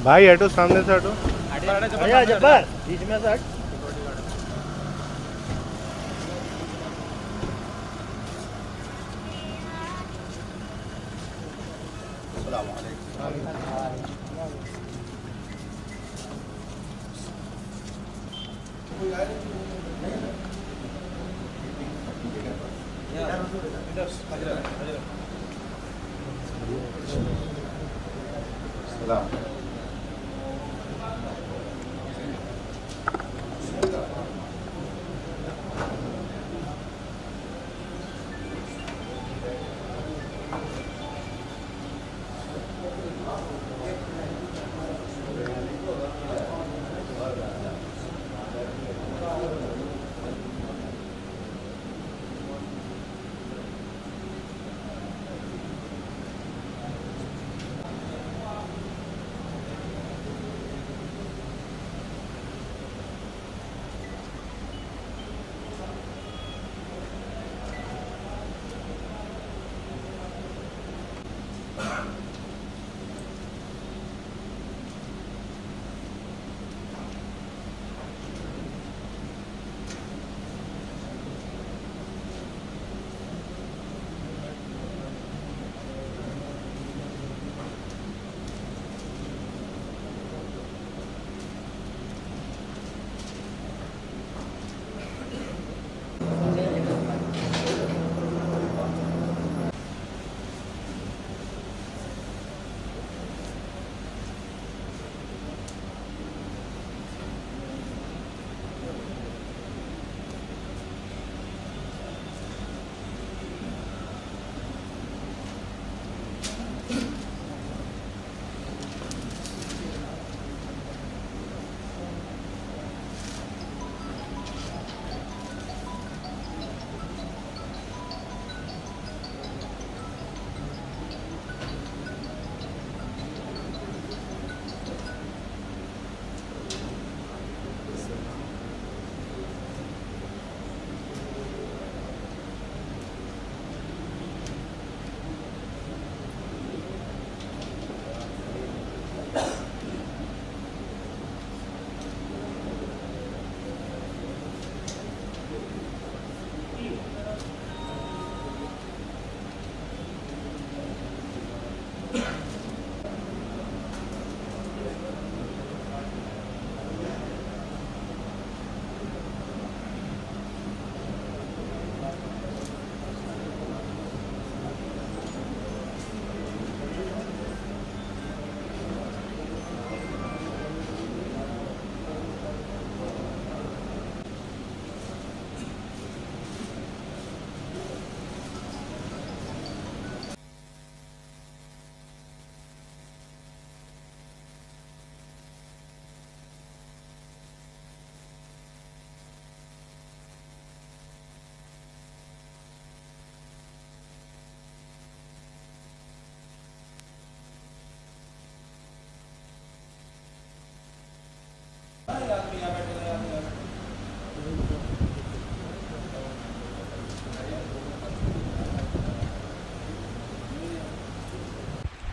بھائی ہٹو سامنے سے ہٹو. جبر بیچ میں سے ہٹ. السلام علیکم. السلام.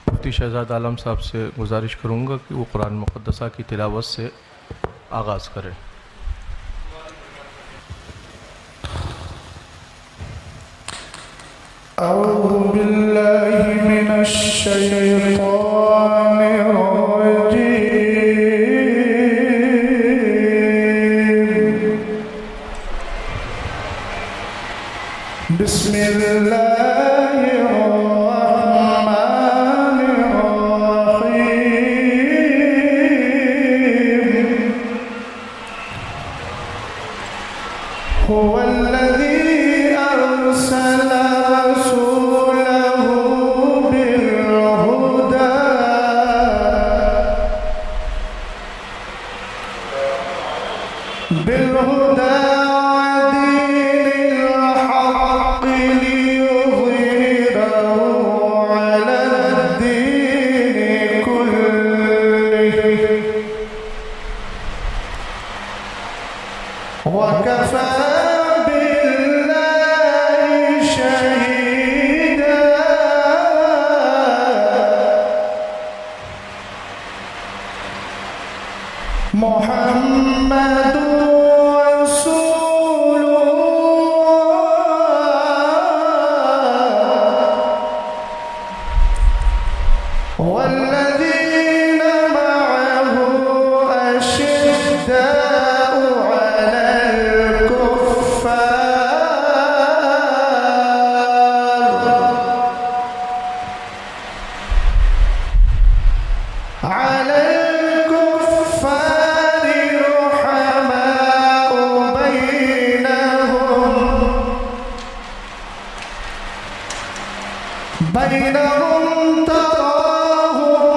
مفتی شہزاد عالم صاحب سے گزارش کروں گا کہ وہ قرآن مقدسہ کی تلاوت سے آغاز کریں. اعوذ باللہ من الشیطان الرجیم. بسم اللہ الرحمن الرحیم. هو الذی ارسل رسوله بالهدى محمد رسول الله والذين معه أشداء على الكفار رحماء بينهم تراهم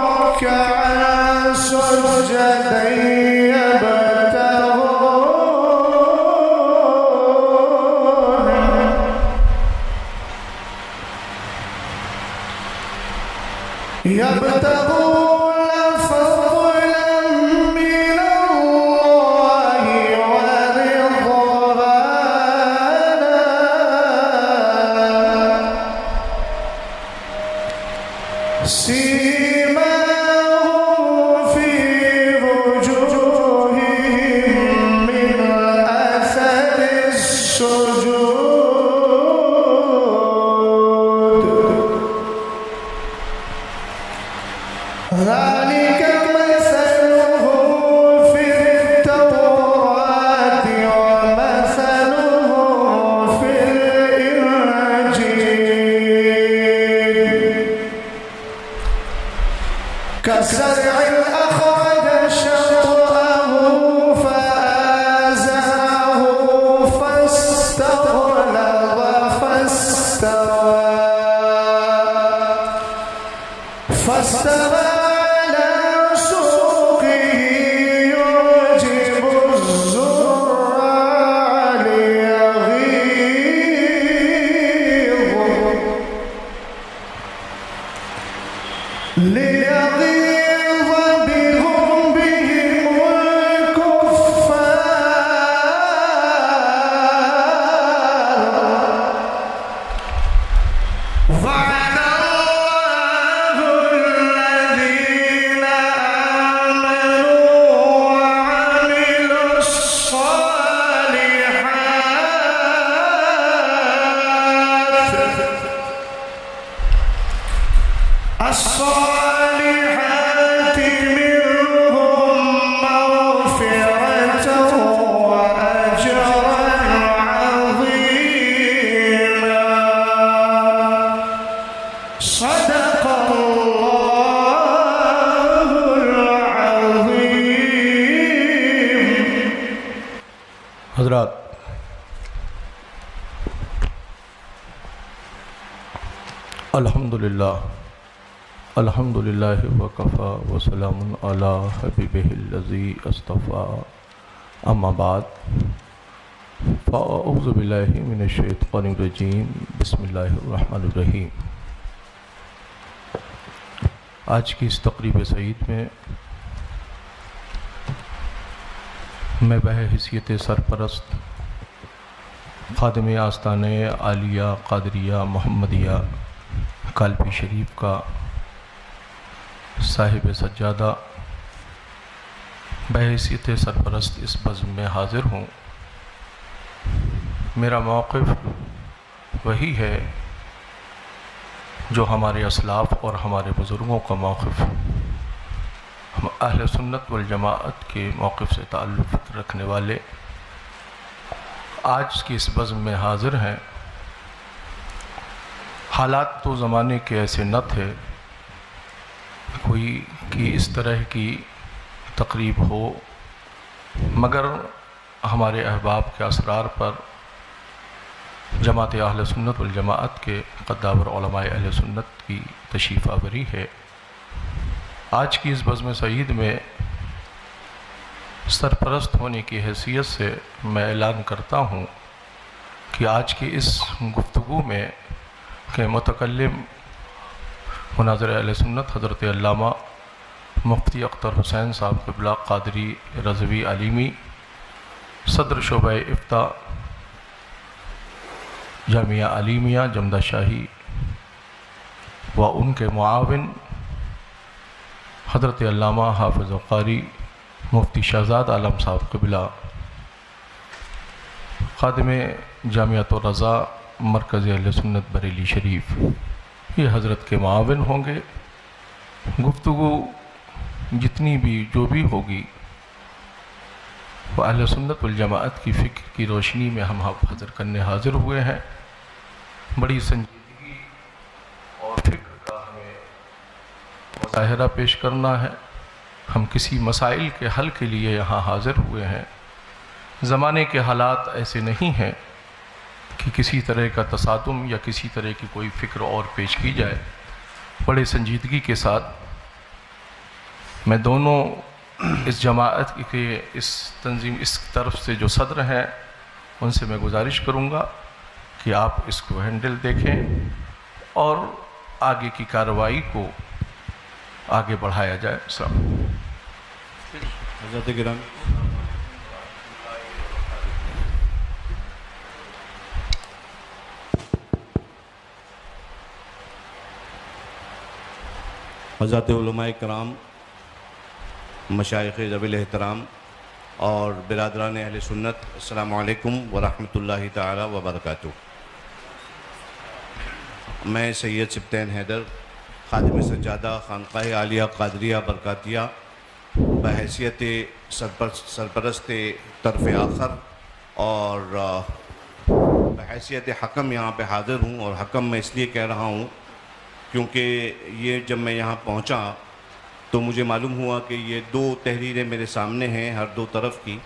ركعا سجدا يبتغون فضلا من الله ورضوانا سيماهم في وجوههم من أثر السجود ذلك مثلهم في التوراة ومثلهم في الإنجيل كزرع أخرج شطأه فآزره فاستغلظ فاستوى على سوقه يعجب الزراع ليغيظ بهم الكفار وعد الله الذين آمنوا وعملوا الصالحات منهم مغفرة وأجرا عظيما صدق الله العظيم. حضرات، الحمدللہ وکفا وسلام علی حبیبہ الذی اصطفیٰ، اما بعد فاعوذ باللہ من الشیطان الرجیم، بسم اللہ الرحمن الرحیم. آج کی اس تقریب سعید میں میں بحیثیت سرپرست خادم آستانہ عالیہ قادریہ محمدیہ کالپی شریف کا صاحب سجادہ بحیثیت سرپرست اس بزم میں حاضر ہوں. میرا موقف وہی ہے جو ہمارے اسلاف اور ہمارے بزرگوں کا موقف، ہم اہل سنت والجماعت کے موقف سے تعلق رکھنے والے آج کی اس بزم میں حاضر ہیں. حالات تو زمانے کے ایسے نہ تھے کوئی کہ اس طرح کی تقریب ہو، مگر ہمارے احباب کے اسرار پر جماعت اہل سنت والجماعت کے قداور علماء اہل سنت کی تشریف آوری ہے. آج کی اس بزم سعید میں سرپرست ہونے کی حیثیت سے میں اعلان کرتا ہوں کہ آج کی اس گفتگو میں کہ متکلم مناظر اہل سنت حضرت علامہ مفتی اختر حسین صاحب قبلہ قادری رضوی علیمی، صدر شعبہ افتاء جامعہ علیمیہ جمدہ شاہی، و ان کے معاون حضرت علامہ حافظ قاری مفتی شہزاد عالم صاحب قبلہ، خادم جامعۃ الرضا مرکز اہل سنت بریلی شریف، یہ حضرت کے معاون ہوں گے۔ گفتگو جتنی بھی جو بھی ہوگی وہ اہل سنت والجماعت کی فکر کی روشنی میں ہم حاضر کرنے حاضر ہوئے ہیں۔ بڑی سنجیدگی اور فکر کا ہمیں مظاہرہ پیش کرنا ہے۔ ہم کسی مسائل کے حل کے لیے یہاں حاضر ہوئے ہیں۔ زمانے کے حالات ایسے نہیں ہیں کہ کسی طرح کا تصادم یا کسی طرح کی کوئی فکر اور پیش کی جائے۔ بڑے سنجیدگی کے ساتھ میں دونوں اس جماعت کے اس تنظیم اس طرف سے جو صدر ہیں ان سے میں گزارش کروں گا کہ آپ اس کو ہینڈل دیکھیں اور آگے کی کارروائی کو آگے بڑھایا جائے۔ السلام علیکم۔ حضرت گرامی، حضرات علماء کرام، مشائخ ذوی الاحترام اور برادران اہل سنت، السلام علیکم ورحمۃ اللہ تعالی وبرکاتہ۔ میں سید سبطین حیدر، خادم سجادہ خانقاہ عالیہ قادریہ برکاتیہ، بحیثیت سرپرست طرف آخر اور بحیثیت حکم یہاں پہ حاضر ہوں، اور حکم میں اس لیے کہہ رہا ہوں کیونکہ یہ جب میں یہاں پہنچا تو مجھے معلوم ہوا کہ یہ دو تحریریں میرے سامنے ہیں ہر دو طرف کی۔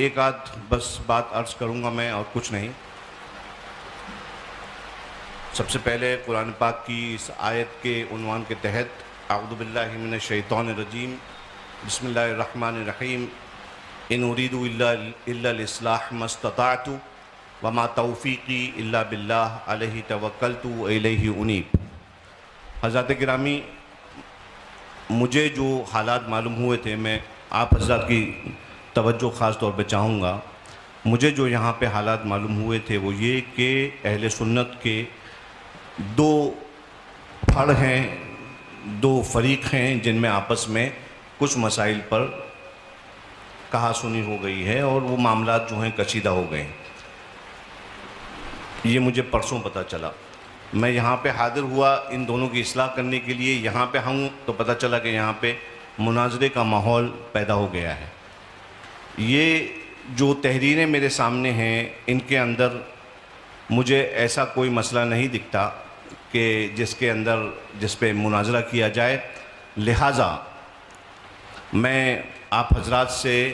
ایک آدھ بس بات عرض کروں گا میں اور کچھ نہیں۔ سب سے پہلے قرآن پاک کی اس آیت کے عنوان کے تحت اعوذ باللہ من الشیطان الرجیم، بسم اللہ الرحمن الرحیم، ان اريد الا الاصلاح ما استطعت وما توفیقی الا باللہ علیہ توکلت والیہ انیب۔ حضرات گرامی، مجھے جو حالات معلوم ہوئے تھے، میں آپ حضرات کی توجہ خاص طور پہ چاہوں گا۔ مجھے جو یہاں پہ حالات معلوم ہوئے تھے وہ یہ کہ اہل سنت کے دو پھڑ ہیں، دو فریق ہیں جن میں آپس میں کچھ مسائل پر کہا سنی ہو گئی ہے اور وہ معاملات جو ہیں کشیدہ ہو گئے ہیں۔ یہ مجھے پرسوں پتہ چلا۔ میں یہاں پہ حاضر ہوا ان دونوں کی اصلاح کرنے کے لیے، یہاں پہ ہوں تو پتہ چلا کہ یہاں پہ مناظرے کا ماحول پیدا ہو گیا ہے۔ یہ جو تحریریں میرے سامنے ہیں ان کے اندر مجھے ایسا کوئی مسئلہ نہیں دکھتا کہ جس پہ مناظرہ کیا جائے، لہٰذا میں آپ حضرات سے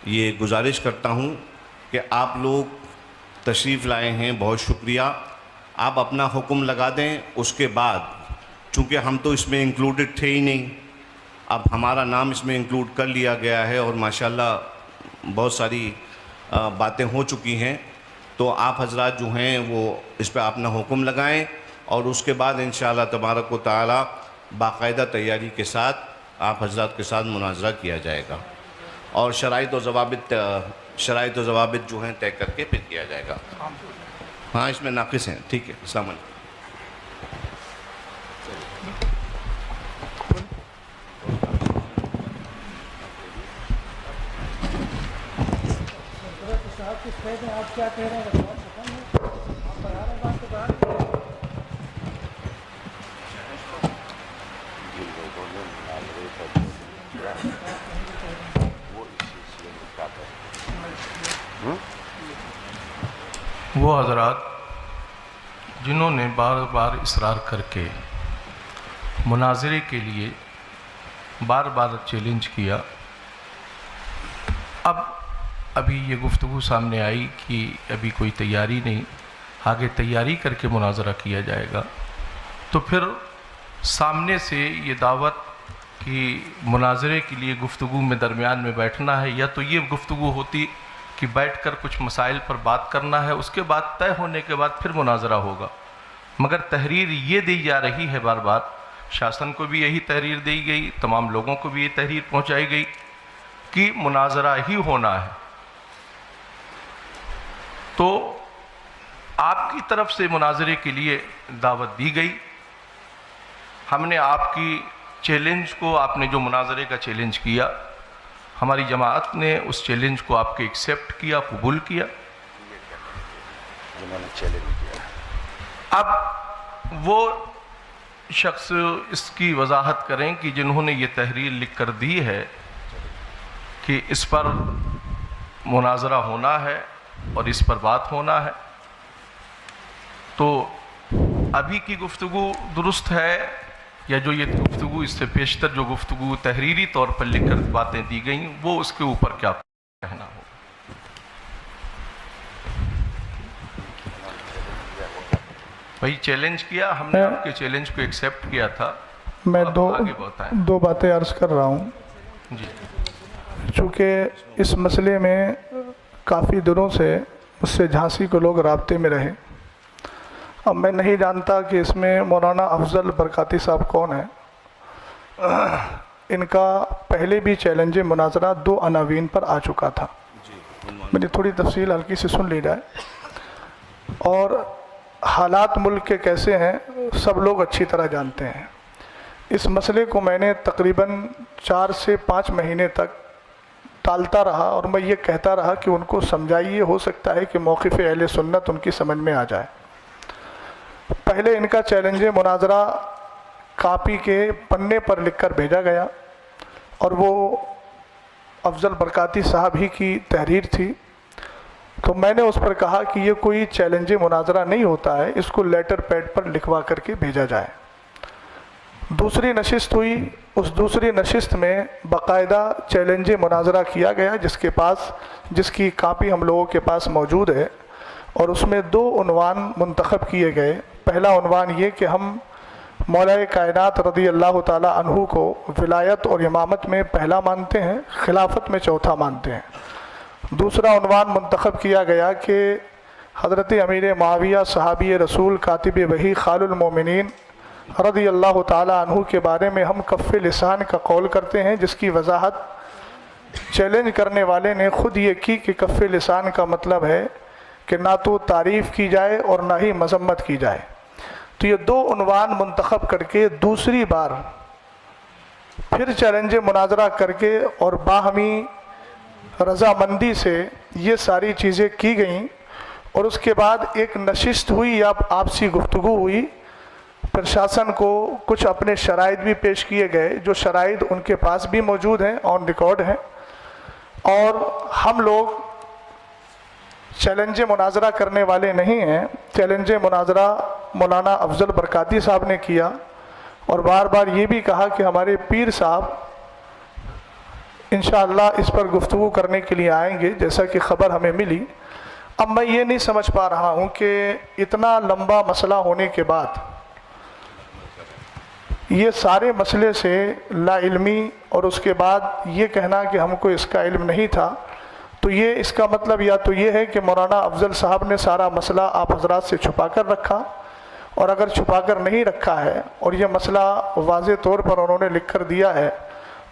یہ گزارش کرتا ہوں کہ آپ لوگ تشریف لائے ہیں، بہت شکریہ۔ آپ اپنا حکم لگا دیں، اس کے بعد چونکہ ہم تو اس میں انکلوڈڈ تھے ہی نہیں، اب ہمارا نام اس میں انکلوڈ کر لیا گیا ہے اور ماشاءاللہ بہت ساری باتیں ہو چکی ہیں، تو آپ حضرات جو ہیں وہ اس پہ اپنا حکم لگائیں اور اس کے بعد انشاءاللہ تبارک و تعالی باقاعدہ تیاری کے ساتھ آپ حضرات کے ساتھ مناظرہ کیا جائے گا اور شرائط و ضوابط جو ہیں طے کر کے پھر کیا جائے گا۔ ہاں اس میں ناقص ہیں، ٹھیک ہے۔ السلام علیکم۔ آپ کیا کہہ رہے ہیں؟ آپ بڑھا رہے ہیں بات تو بڑھا رہے ہیں۔ وہ حضرات جنہوں نے بار بار اصرار کر کے مناظرے کے لیے بار بار چیلنج کیا، ابھی یہ گفتگو سامنے آئی کہ ابھی کوئی تیاری نہیں، آگے تیاری کر کے مناظرہ کیا جائے گا، تو پھر سامنے سے یہ دعوت کہ مناظرے کے لیے گفتگو میں درمیان میں بیٹھنا ہے، یا تو یہ گفتگو ہوتی کہ بیٹھ کر کچھ مسائل پر بات کرنا ہے، اس کے بعد طے ہونے کے بعد پھر مناظرہ ہوگا، مگر تحریر یہ دی جا رہی ہے بار بار، شاسن کو بھی یہی تحریر دی گئی، تمام لوگوں کو بھی یہ تحریر پہنچائی گئی کہ مناظرہ ہی ہونا ہے۔ تو آپ کی طرف سے مناظرے کے لیے دعوت دی گئی، ہم نے آپ کی چیلنج کو آپ نے جو مناظرے کا چیلنج کیا، ہماری جماعت نے اس چیلنج کو آپ کے ایکسیپٹ کیا، قبول کیا. جنہوں نے چیلنج کیا. اب وہ شخص اس کی وضاحت کریں کہ جنہوں نے یہ تحریر لکھ کر دی ہے کہ اس پر مناظرہ ہونا ہے اور اس پر بات ہونا ہے، تو ابھی کی گفتگو درست ہے یا جو یہ گفتگو اس سے پیشتر جو گفتگو تحریری طور پر لکھ کر باتیں دی گئیں وہ اس کے اوپر کیا کہنا ہو؟ بھائی چیلنج کیا، ہم نے آپ کے چیلنج کو ایکسیپٹ کیا تھا. میں آگے بتائیں. دو باتیں عرض کر رہا ہوں. جی. چونکہ اس مسئلے میں کافی دنوں سے مجھ سے جھانسی کے لوگ رابطے میں رہے. اب میں نہیں جانتا کہ اس میں مولانا افضل برکاتی صاحب کون ہیں. ان کا پہلے بھی چیلنج مناظرہ 2 عناوین پر آ چکا تھا. میری تھوڑی تفصیل ہلکی سے سن لی جائے. اور حالات ملک کے کیسے ہیں سب لوگ اچھی طرح جانتے ہیں. اس مسئلے کو میں نے تقریباً 4 سے 5 مہینے تک ٹالتا رہا اور میں یہ کہتا رہا کہ ان کو سمجھائیے، ہو سکتا ہے کہ موقف اہل سنت ان کی سمجھ میں آ جائے. پہلے ان کا چیلنج مناظرہ کاپی کے پنے پر لکھ کر بھیجا گیا اور وہ افضل برکاتی صاحب ہی کی تحریر تھی. تو میں نے اس پر کہا کہ یہ کوئی چیلنج مناظرہ نہیں ہوتا ہے، اس کو لیٹر پیڈ پر لکھوا کر کے بھیجا جائے. دوسری نشست ہوئی. اس دوسری نشست میں باقاعدہ چیلنج مناظرہ کیا گیا جس کی کاپی ہم لوگوں کے پاس موجود ہے، اور اس میں 2 عنوان منتخب کیے گئے. پہلا عنوان یہ کہ ہم مولا کائنات رضی اللہ تعالی عنہ کو ولایت اور امامت میں پہلا مانتے ہیں، خلافت میں چوتھا مانتے ہیں. دوسرا عنوان منتخب کیا گیا کہ حضرت امیر معاویہ صحابی رسول کاتب وحی خال المومنین رضی اللہ تعالی عنہ کے بارے میں ہم کف لسان کا قول کرتے ہیں، جس کی وضاحت چیلنج کرنے والے نے خود یہ کی کہ کف لسان کا مطلب ہے کہ نہ تو تعریف کی جائے اور نہ ہی مذمت کی جائے. تو یہ 2 عنوان منتخب کر کے دوسری بار پھر چیلنج مناظرہ کر کے اور باہمی رضامندی سے یہ ساری چیزیں کی گئیں. اور اس کے بعد ایک نشست ہوئی یا آپسی گفتگو ہوئی. پرشاسن کو کچھ اپنے شرائط بھی پیش کیے گئے، جو شرائط ان کے پاس بھی موجود ہیں، آن ریکارڈ ہیں. اور ہم لوگ چیلنج مناظرہ کرنے والے نہیں ہیں. چیلنج مناظرہ مولانا افضل برکاتی صاحب نے کیا اور بار بار یہ بھی کہا کہ ہمارے پیر صاحب انشاءاللہ اس پر گفتگو کرنے کے لیے آئیں گے، جیسا کہ خبر ہمیں ملی. اب میں یہ نہیں سمجھ پا رہا ہوں کہ اتنا لمبا مسئلہ ہونے کے بعد یہ سارے مسئلے سے لا علمی اور اس کے بعد یہ کہنا کہ ہم کو اس کا علم نہیں تھا، تو یہ اس کا مطلب یا تو یہ ہے کہ مولانا افضل صاحب نے سارا مسئلہ آپ حضرات سے چھپا کر رکھا، اور اگر چھپا کر نہیں رکھا ہے اور یہ مسئلہ واضح طور پر انہوں نے لکھ کر دیا ہے،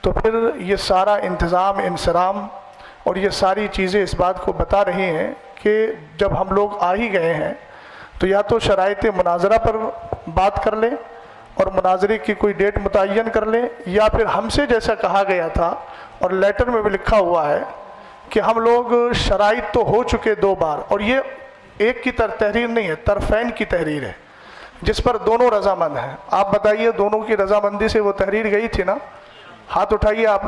تو پھر یہ سارا انتظام انصرام اور یہ ساری چیزیں اس بات کو بتا رہی ہیں کہ جب ہم لوگ آ ہی گئے ہیں تو یا تو شرائط مناظرہ پر بات کر لیں اور مناظرے کی کوئی ڈیٹ متعین کر لیں، یا پھر ہم سے جیسا کہا گیا تھا اور لیٹر میں بھی لکھا ہوا ہے کہ ہم لوگ شرائط تو ہو چکے 2 بار، اور یہ ایک کی تحریر نہیں ہے، طرفین کی تحریر ہے جس پر دونوں رضامند ہیں. آپ بتائیے دونوں کی رضامندی سے وہ تحریر گئی تھی نا؟ ہاتھ اٹھائیے آپ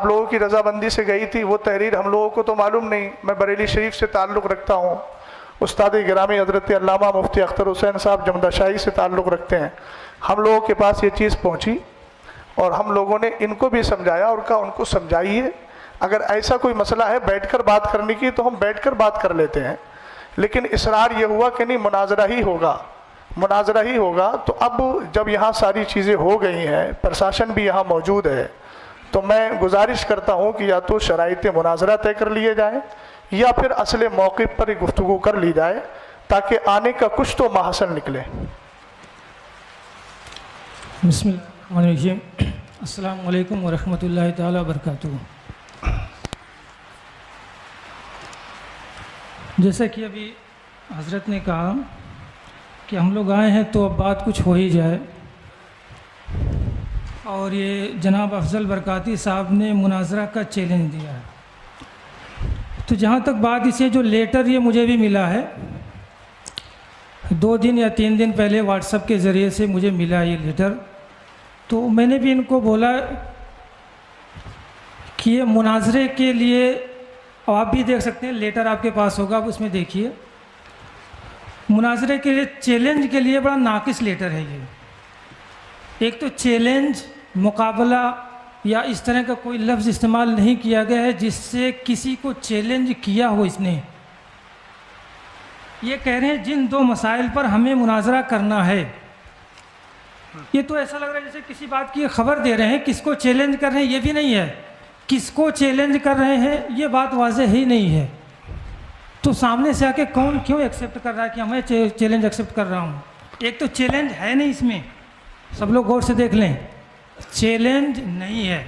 لوگوں کی رضامندی سے گئی تھی وہ تحریر. ہم لوگوں کو تو معلوم نہیں. میں بریلی شریف سے تعلق رکھتا ہوں، استاد گرامی حضرت علامہ مفتی اختر حسین صاحب جمدہ شاہی سے تعلق رکھتے ہیں. ہم لوگوں کے پاس یہ چیز پہنچی اور ہم لوگوں نے ان کو بھی سمجھایا اور کہا ان کو سمجھائیے، اگر ایسا کوئی مسئلہ ہے بیٹھ کر بات کرنے کی تو ہم بیٹھ کر بات کر لیتے ہیں. لیکن اصرار یہ ہوا کہ نہیں مناظرہ ہی ہوگا. تو اب جب یہاں ساری چیزیں ہو گئی ہیں، پرشاسن بھی یہاں موجود ہے، تو میں گزارش کرتا ہوں کہ یا تو شرائط مناظرہ طے کر لیے جائیں یا پھر اصل موقف پر ہی گفتگو کر لی جائے تاکہ آنے کا کچھ تو محصل نکلے. بسم اللہ الرحمن الرحیم. السلام علیکم ورحمۃ اللہ تعالی وبرکاتہ. جیسا کہ ابھی حضرت نے کہا کہ ہم لوگ آئے ہیں تو اب بات کچھ ہو ہی جائے. اور یہ جناب افضل برکاتی صاحب نے مناظرہ کا چیلنج دیا ہے. تو جہاں تک بات اسے جو لیٹر یہ مجھے بھی ملا ہے 2 دن یا 3 دن پہلے واٹس ایپ کے ذریعے سے مجھے ملا یہ لیٹر. تو میں نے بھی ان کو بولا کہ یہ مناظرے کے لیے، اور آپ بھی دیکھ سکتے ہیں لیٹر آپ کے پاس ہوگا، اس میں دیکھیے مناظرے کے لیے چیلنج کے لیے بڑا ناقص لیٹر ہے یہ. ایک تو چیلنج، مقابلہ یا اس طرح کا کوئی لفظ استعمال نہیں کیا گیا ہے جس سے کسی کو چیلنج کیا ہو. اس نے یہ کہہ رہے ہیں جن 2 مسائل پر ہمیں مناظرہ کرنا ہے. یہ تو ایسا لگ رہا ہے جیسے کسی بات کی خبر دے رہے ہیں. کس کو چیلنج کر رہے ہیں یہ بھی نہیں ہے، کس کو چیلنج کر رہے ہیں یہ بات واضح ہی نہیں ہے. تو سامنے سے آ کے کون کیوں ایکسیپٹ کر رہا ہے کہ میں چیلنج ایکسیپٹ کر رہا ہوں؟ ایک تو چیلنج ہے نہیں اس میں، سب لوگ غور سے دیکھ لیں، چیلنج نہیں ہے.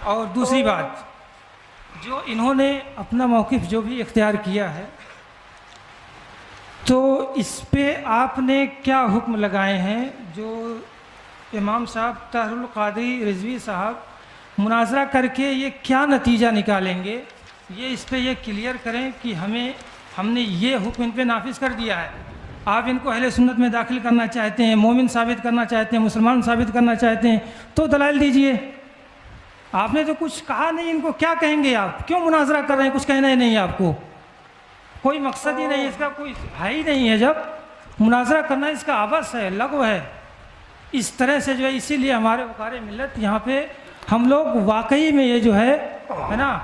اور دوسری بات، جو انہوں نے اپنا موقف جو بھی اختیار کیا ہے تو اس پہ آپ نے کیا حکم لگائے ہیں؟ جو امام صاحب طاہر القادری رضوی صاحب مناظرہ کر کے یہ کیا نتیجہ نکالیں گے، یہ اس پہ یہ کلیئر کریں کہ ہم نے یہ حکم ان پہ نافذ کر دیا ہے. آپ ان کو اہل سنت میں داخل کرنا چاہتے ہیں، مومن ثابت کرنا چاہتے ہیں، مسلمان ثابت کرنا چاہتے ہیں تو دلائل دیجئے. آپ نے تو کچھ کہا نہیں، ان کو کیا کہیں گے؟ آپ کیوں مناظرہ کر رہے ہیں؟ کچھ کہنا ہی نہیں آپ کو، کوئی مقصد ہی نہیں، اس کا کوئی ہے ہی نہیں ہے. جب مناظرہ کرنا اس کا عبث ہے، لغو ہے. اس طرح سے جو ہے اسی لیے ہمارے وقار ملت یہاں پہ ہم لوگ واقعی میں یہ جو ہے نا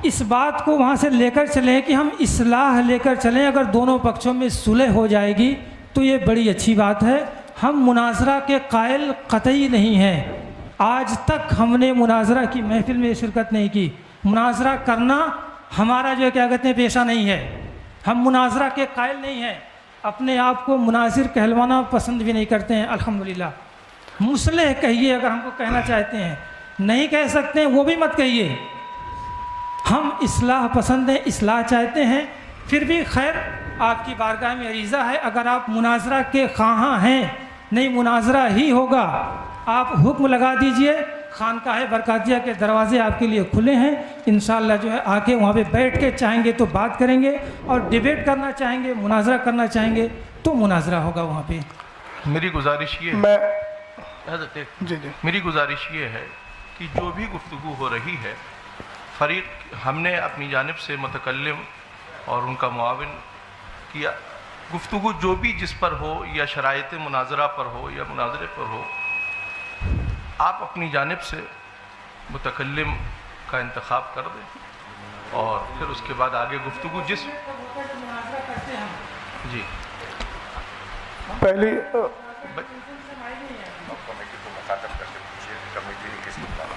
اس بات کو وہاں سے لے کر چلیں کہ ہم اصلاح لے کر چلیں. اگر دونوں پکشوں میں صلح ہو جائے گی تو یہ بڑی اچھی بات ہے. ہم مناظرہ کے قائل قطعی نہیں ہیں. آج تک ہم نے مناظرہ کی محفل میں شرکت نہیں کی. مناظرہ کرنا ہمارا جو ہے کیا کہتے ہیں پیشہ نہیں ہے. ہم مناظرہ کے قائل نہیں ہیں. اپنے آپ کو مناظر کہلوانا پسند بھی نہیں کرتے ہیں. الحمدللہ مصلح کہیے اگر ہم کو کہنا چاہتے ہیں. نہیں کہہ سکتے ہیں وہ بھی مت کہیے. ہم اصلاح پسند ہیں، اصلاح چاہتے ہیں. پھر بھی خیر آپ کی بارگاہ میں عریضہ ہے، اگر آپ مناظرہ کے خواہاں ہیں، نہیں مناظرہ ہی ہوگا، آپ حکم لگا دیجئے. خانقاہ برکاتیہ کے دروازے آپ کے لیے کھلے ہیں. انشاءاللہ جو ہے آ کے وہاں پہ بیٹھ کے چاہیں گے تو بات کریں گے، اور ڈیبیٹ کرنا چاہیں گے، مناظرہ کرنا چاہیں گے تو مناظرہ ہوگا وہاں پہ. میری گزارش یہ میں حضرت جی میری گزارش یہ ہے کہ جو بھی گفتگو ہو رہی ہے، فریق ہم نے اپنی جانب سے متکلم اور ان کا معاون کیا. گفتگو جو بھی جس پر ہو، یا شرائط مناظرہ پر ہو یا مناظرے پر ہو، آپ اپنی جانب سے متکلم کا انتخاب کر دیں اور پھر اس کے بعد آگے گفتگو جس جی پہلی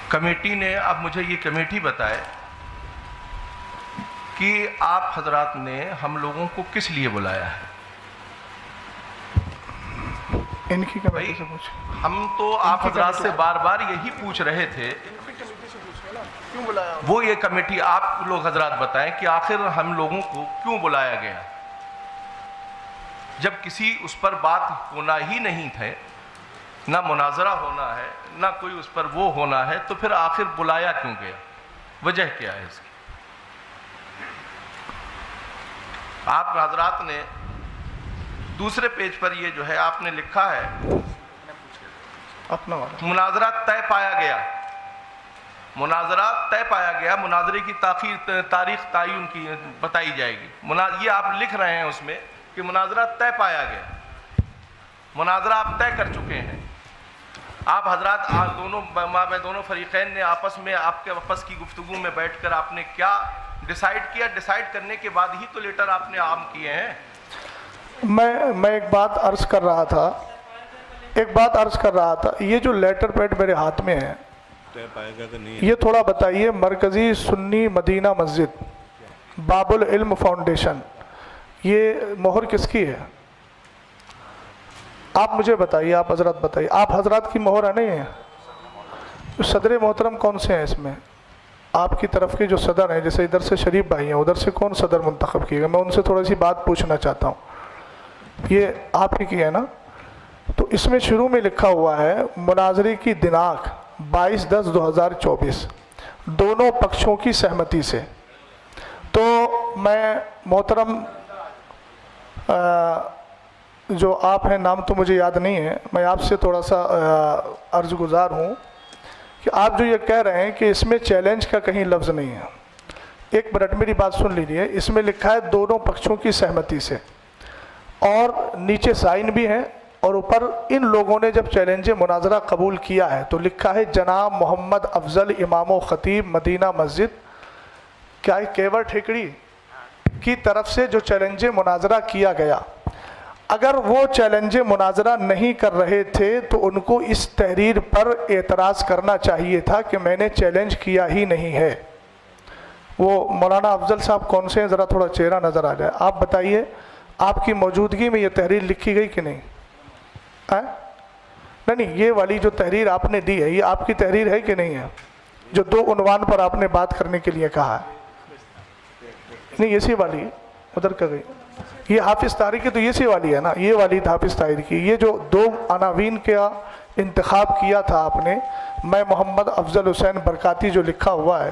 کمیٹی نے اب مجھے یہ کمیٹی بتائے کہ آپ حضرات نے ہم لوگوں کو کس لیے بلایا ہے. ان کی کمیٹی سے پوچھ. ہم تو آپ حضرات سے بار بار یہی پوچھ رہے تھے، وہ یہ کمیٹی آپ لوگ حضرات بتائیں کہ آخر ہم لوگوں کو کیوں بلایا گیا. جب کسی اس پر بات ہونا ہی نہیں تھے، نہ مناظرہ ہونا ہے، نہ کوئی اس پر وہ ہونا ہے، تو پھر آخر بلایا کیوں گیا؟ وجہ کیا ہے اس کی؟ آپ حضرات نے دوسرے پیج پر یہ جو ہے آپ نے لکھا ہے اپنا والا مناظرہ طے پایا گیا. مناظرہ طے پایا گیا، مناظرے کی تاریخ تعین کی بتائی جائے گی. یہ آپ لکھ رہے ہیں اس میں کہ مناظرہ طے پایا گیا. مناظرہ آپ طے کر چکے ہیں. آپ حضرات دونوں فریقین نے آپس میں آپ کے آپس کی گفتگو میں بیٹھ کر آپ نے کیا ڈیسائیڈ کیا؟ ڈیسائیڈ کرنے کے بعد ہی تو لیٹر آپ نے عام کیے ہیں. میں ایک بات عرض کر رہا تھا، یہ جو لیٹر پیڈ میرے ہاتھ میں ہے یہ تھوڑا بتائیے. مرکزی سنی مدینہ مسجد باب العلم فاؤنڈیشن، یہ مہر کس کی ہے؟ آپ مجھے بتائیے، آپ حضرات بتائیے. آپ حضرات کی مہر ہے نہیں ہے؟ صدر محترم کون سے ہیں اس میں؟ آپ کی طرف کے جو صدر ہیں، جیسے ادھر سے شریف بھائی ہیں، ادھر سے کون صدر منتخب کیے گا؟ میں ان سے تھوڑی سی بات پوچھنا چاہتا ہوں. یہ آپ ہی کی ہے نا؟ تو اس میں شروع میں لکھا ہوا ہے مناظرے کی دناک 22/10/2024 دونوں پکشوں کی سہمتی سے. تو میں محترم جو آپ ہیں، نام تو مجھے یاد نہیں ہے، میں آپ سے تھوڑا سا عرض گزار ہوں کہ آپ جو یہ کہہ رہے ہیں کہ اس میں چیلنج کا کہیں لفظ نہیں ہے. ایک منٹ میری بات سن لیجیے. اس میں لکھا ہے دونوں پکشوں کی سہمتی سے، اور نیچے سائن بھی ہے، اور اوپر ان لوگوں نے جب چیلنج مناظرہ قبول کیا ہے تو لکھا ہے جناب محمد افضل امام و خطیب مدینہ مسجد کیا ہے کیور ٹھیکڑی کی طرف سے جو چیلنج مناظرہ کیا گیا. اگر وہ چیلنج مناظرہ نہیں کر رہے تھے تو ان کو اس تحریر پر اعتراض کرنا چاہیے تھا کہ میں نے چیلنج کیا ہی نہیں ہے. وہ مولانا افضل صاحب کون سے ہیں؟ ذرا تھوڑا چہرہ نظر آ جائے. آپ بتائیے آپ کی موجودگی میں یہ تحریر لکھی گئی کہ نہیں؟ نہیں، یہ والی جو تحریر آپ نے دی ہے یہ آپ کی تحریر ہے کہ نہیں ہے؟ جو 2 عنوان پر آپ نے بات کرنے کے لیے کہا ہے. نہیں، اسی والی ادھر کا گئی. یہ حافظ طاہری کی تو اسی والی ہے نا، یہ والی حافظ طاہری کی. یہ جو 2 عناوین کا انتخاب کیا تھا آپ نے، میں محمد افضل حسین برکاتی جو لکھا ہوا ہے،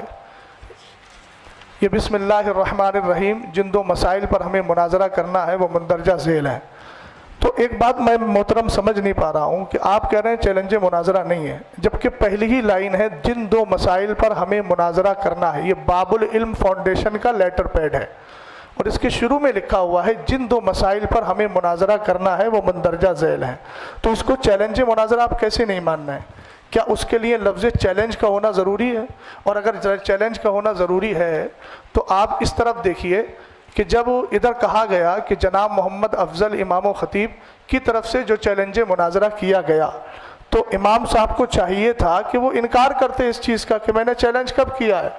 یہ بسم اللہ الرحمن الرحیم جن 2 مسائل پر ہمیں مناظرہ کرنا ہے وہ مندرجہ ذیل ہے. تو ایک بات میں محترم سمجھ نہیں پا رہا ہوں کہ آپ کہہ رہے ہیں چیلنج مناظرہ نہیں ہے، جبکہ پہلی ہی لائن ہے جن 2 مسائل پر ہمیں مناظرہ کرنا ہے. یہ باب العلم فاؤنڈیشن کا لیٹر پیڈ ہے، اور اس کے شروع میں لکھا ہوا ہے جن 2 مسائل پر ہمیں مناظرہ کرنا ہے وہ مندرجہ ذیل ہیں. تو اس کو چیلنج مناظرہ آپ کیسے نہیں ماننا ہے؟ کیا اس کے لیے لفظ چیلنج کا ہونا ضروری ہے؟ اور اگر چیلنج کا ہونا ضروری ہے تو آپ اس طرف دیکھیے کہ جب ادھر کہا گیا کہ جناب محمد افضل امام و خطیب کی طرف سے جو چیلنج مناظرہ کیا گیا، تو امام صاحب کو چاہیے تھا کہ وہ انکار کرتے اس چیز کا کہ میں نے چیلنج کب کیا ہے.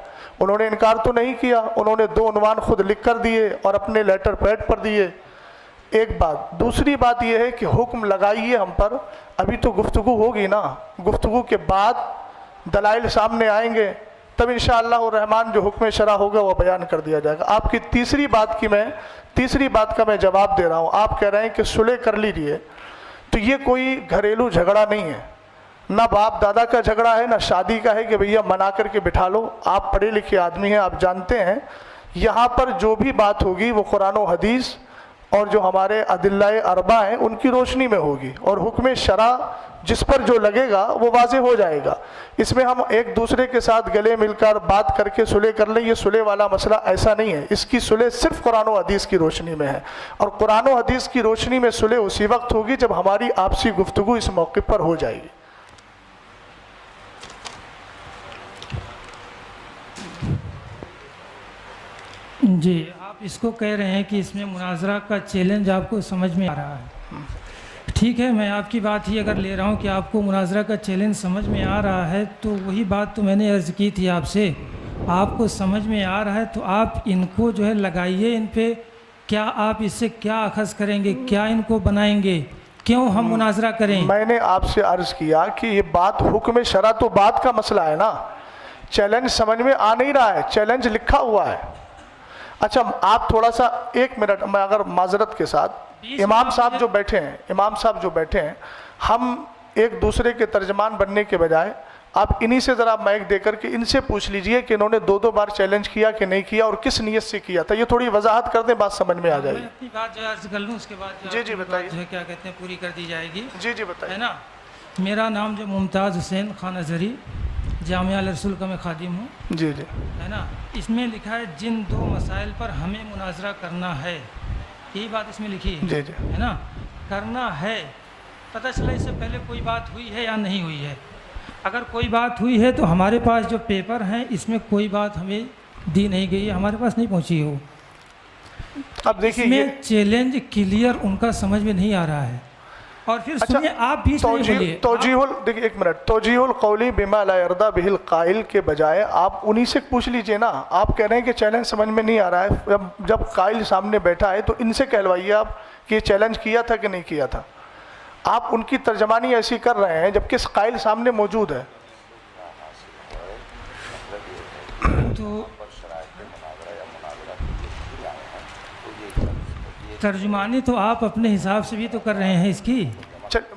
انہوں نے انکار تو نہیں کیا، انہوں نے 2 عنوان خود لکھ کر دیے اور اپنے لیٹر پیڈ پر دیے. ایک بات. دوسری بات یہ ہے کہ حکم لگائیے ہم پر. ابھی تو گفتگو ہوگی نا، گفتگو کے بعد دلائل سامنے آئیں گے، تب انشاءاللہ الرحمن جو حکم شرع ہوگا وہ بیان کر دیا جائے گا. آپ کی تیسری بات کا میں جواب دے رہا ہوں. آپ کہہ رہے ہیں کہ صلح کر لیجئے، تو یہ کوئی گھریلو جھگڑا نہیں ہے، نہ باپ دادا کا جھگڑا ہے، نہ شادی کا ہے کہ بھیا منا کر کے بٹھا لو. آپ پڑھے لکھے آدمی ہیں، آپ جانتے ہیں یہاں پر جو بھی بات ہوگی وہ قرآن و حدیث اور جو ہمارے ادلہ اربع ہیں ان کی روشنی میں ہوگی، اور حکم شرع جس پر جو لگے گا وہ واضح ہو جائے گا. اس میں ہم ایک دوسرے کے ساتھ گلے مل کر بات کر کے صلح کر لیں، یہ صلح والا مسئلہ ایسا نہیں ہے. اس کی صلح صرف قرآن و حدیث کی روشنی میں ہے، اور قرآن و حدیث کی روشنی میں صلح اسی وقت ہوگی جب ہماری آپسی گفتگو اس موقع پر ہو جائے گی. جی، آپ اس کو کہہ رہے ہیں کہ اس میں مناظرہ کا چیلنج آپ کو سمجھ میں آ رہا ہے. ٹھیک ہے، میں آپ کی بات ہی اگر لے رہا ہوں کہ آپ کو مناظرہ کا چیلنج سمجھ میں آ رہا ہے، تو وہی بات تو میں نے عرض کی تھی آپ سے. آپ کو سمجھ میں آ رہا ہے تو آپ ان کو جو ہے لگائیے ان پہ. کیا آپ اس سے کیا اخذ کریں گے؟ کیا ان کو بنائیں گے؟ کیوں ہم مناظرہ کریں؟ میں نے آپ سے عرض کیا کہ یہ بات حکم شرع تو بات کا مسئلہ ہے نا. چیلنج سمجھ میں آ نہیں رہا ہے، چیلنج لکھا ہوا ہے. اچھا آپ تھوڑا سا 1 منٹ، میں اگر معذرت کے ساتھ امام صاحب جو بیٹھے ہیں ہم ایک دوسرے کے ترجمان بننے کے بجائے آپ انہی سے ذرا مائک دے کر کے ان سے پوچھ لیجئے کہ انہوں نے 2 بار چیلنج کیا کہ نہیں کیا اور کس نیت سے کیا تھا. یہ تھوڑی وضاحت کر دیں، بات سمجھ میں آ جائے گی. میں اپنی بات جو عرض کر لوں، اس کے بعد جی بتائیے. جو ہے کیا کہتے ہیں پوری کر دی جائے گی. جی بتائیے. ہے نا، میرا نام جو ممتاز حسین خان اظہری، جامعہ الرسول کا میں خادم ہوں. جی ہے نا. اس میں لکھا ہے جن 2 مسائل پر ہمیں مناظرہ کرنا ہے، یہی بات اس میں لکھی ہے. جی ہے نا، کرنا ہے. پتہ چلا اس سے پہلے کوئی بات ہوئی ہے یا نہیں ہوئی ہے. اگر کوئی بات ہوئی ہے تو ہمارے پاس جو پیپر ہیں اس میں کوئی بات ہمیں دی نہیں گئی ہے، ہمارے پاس نہیں پہنچی ہو. اب دیکھیے اس میں چیلنج کلیئر ان کا سمجھ میں نہیں آ رہا ہے. اور پھر سنیے، آپ بیچ میں بولیے. دیکھیے 1 منٹ. توجیہ القولی بما لا یرضی بہ القائل کے بجائے آپ انہی سے پوچھ لیجئے نا. آپ کہہ رہے ہیں کہ چیلنج سمجھ میں نہیں آ رہا ہے، جب قائل سامنے بیٹھا ہے تو ان سے کہلوائیے آپ کہ یہ چیلنج کیا تھا کہ نہیں کیا تھا. آپ ان کی ترجمانی ایسی کر رہے ہیں جبکہ قائل سامنے موجود ہے. تو ترجمانی تو آپ اپنے حساب سے بھی تو کر رہے ہیں اس کی.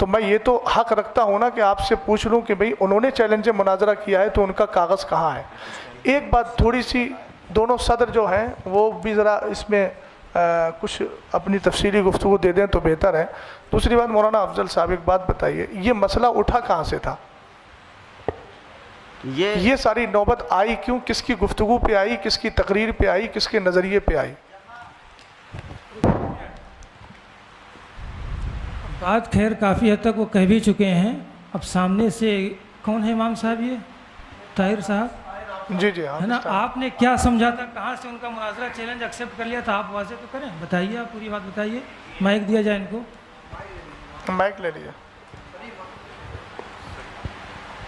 تو میں یہ تو حق رکھتا ہوں نا کہ آپ سے پوچھ لوں کہ بھئی انہوں نے چیلنج مناظرہ کیا ہے تو ان کا کاغذ کہاں ہے. ایک بات تھوڑی سی، دونوں صدر جو ہیں وہ بھی ذرا اس میں کچھ اپنی تفصیلی گفتگو دے دیں تو بہتر ہے. دوسری بات مولانا افضل صاحب ایک بات بتائیے، یہ مسئلہ اٹھا کہاں سے تھا؟ یہ ساری نوبت آئی کیوں؟ کس کی گفتگو پہ آئی، کس کی تقریر پہ آئی، کس کے نظریے پہ آئی؟ بات خیر کافی حد تک وہ کہہ بھی چکے ہیں. اب سامنے سے کون ہے امام صاحب؟ یہ طاہر صاحب جی جی ہاں ہے نا. آپ نے کیا سمجھا تھا، کہاں سے ان کا مناظرہ چیلنج ایکسیپٹ کر لیا تھا؟ آپ واضح تو کریں، بتائیے، آپ پوری بات بتائیے. مائک دیا جائے ان کو، مائک لے لیا.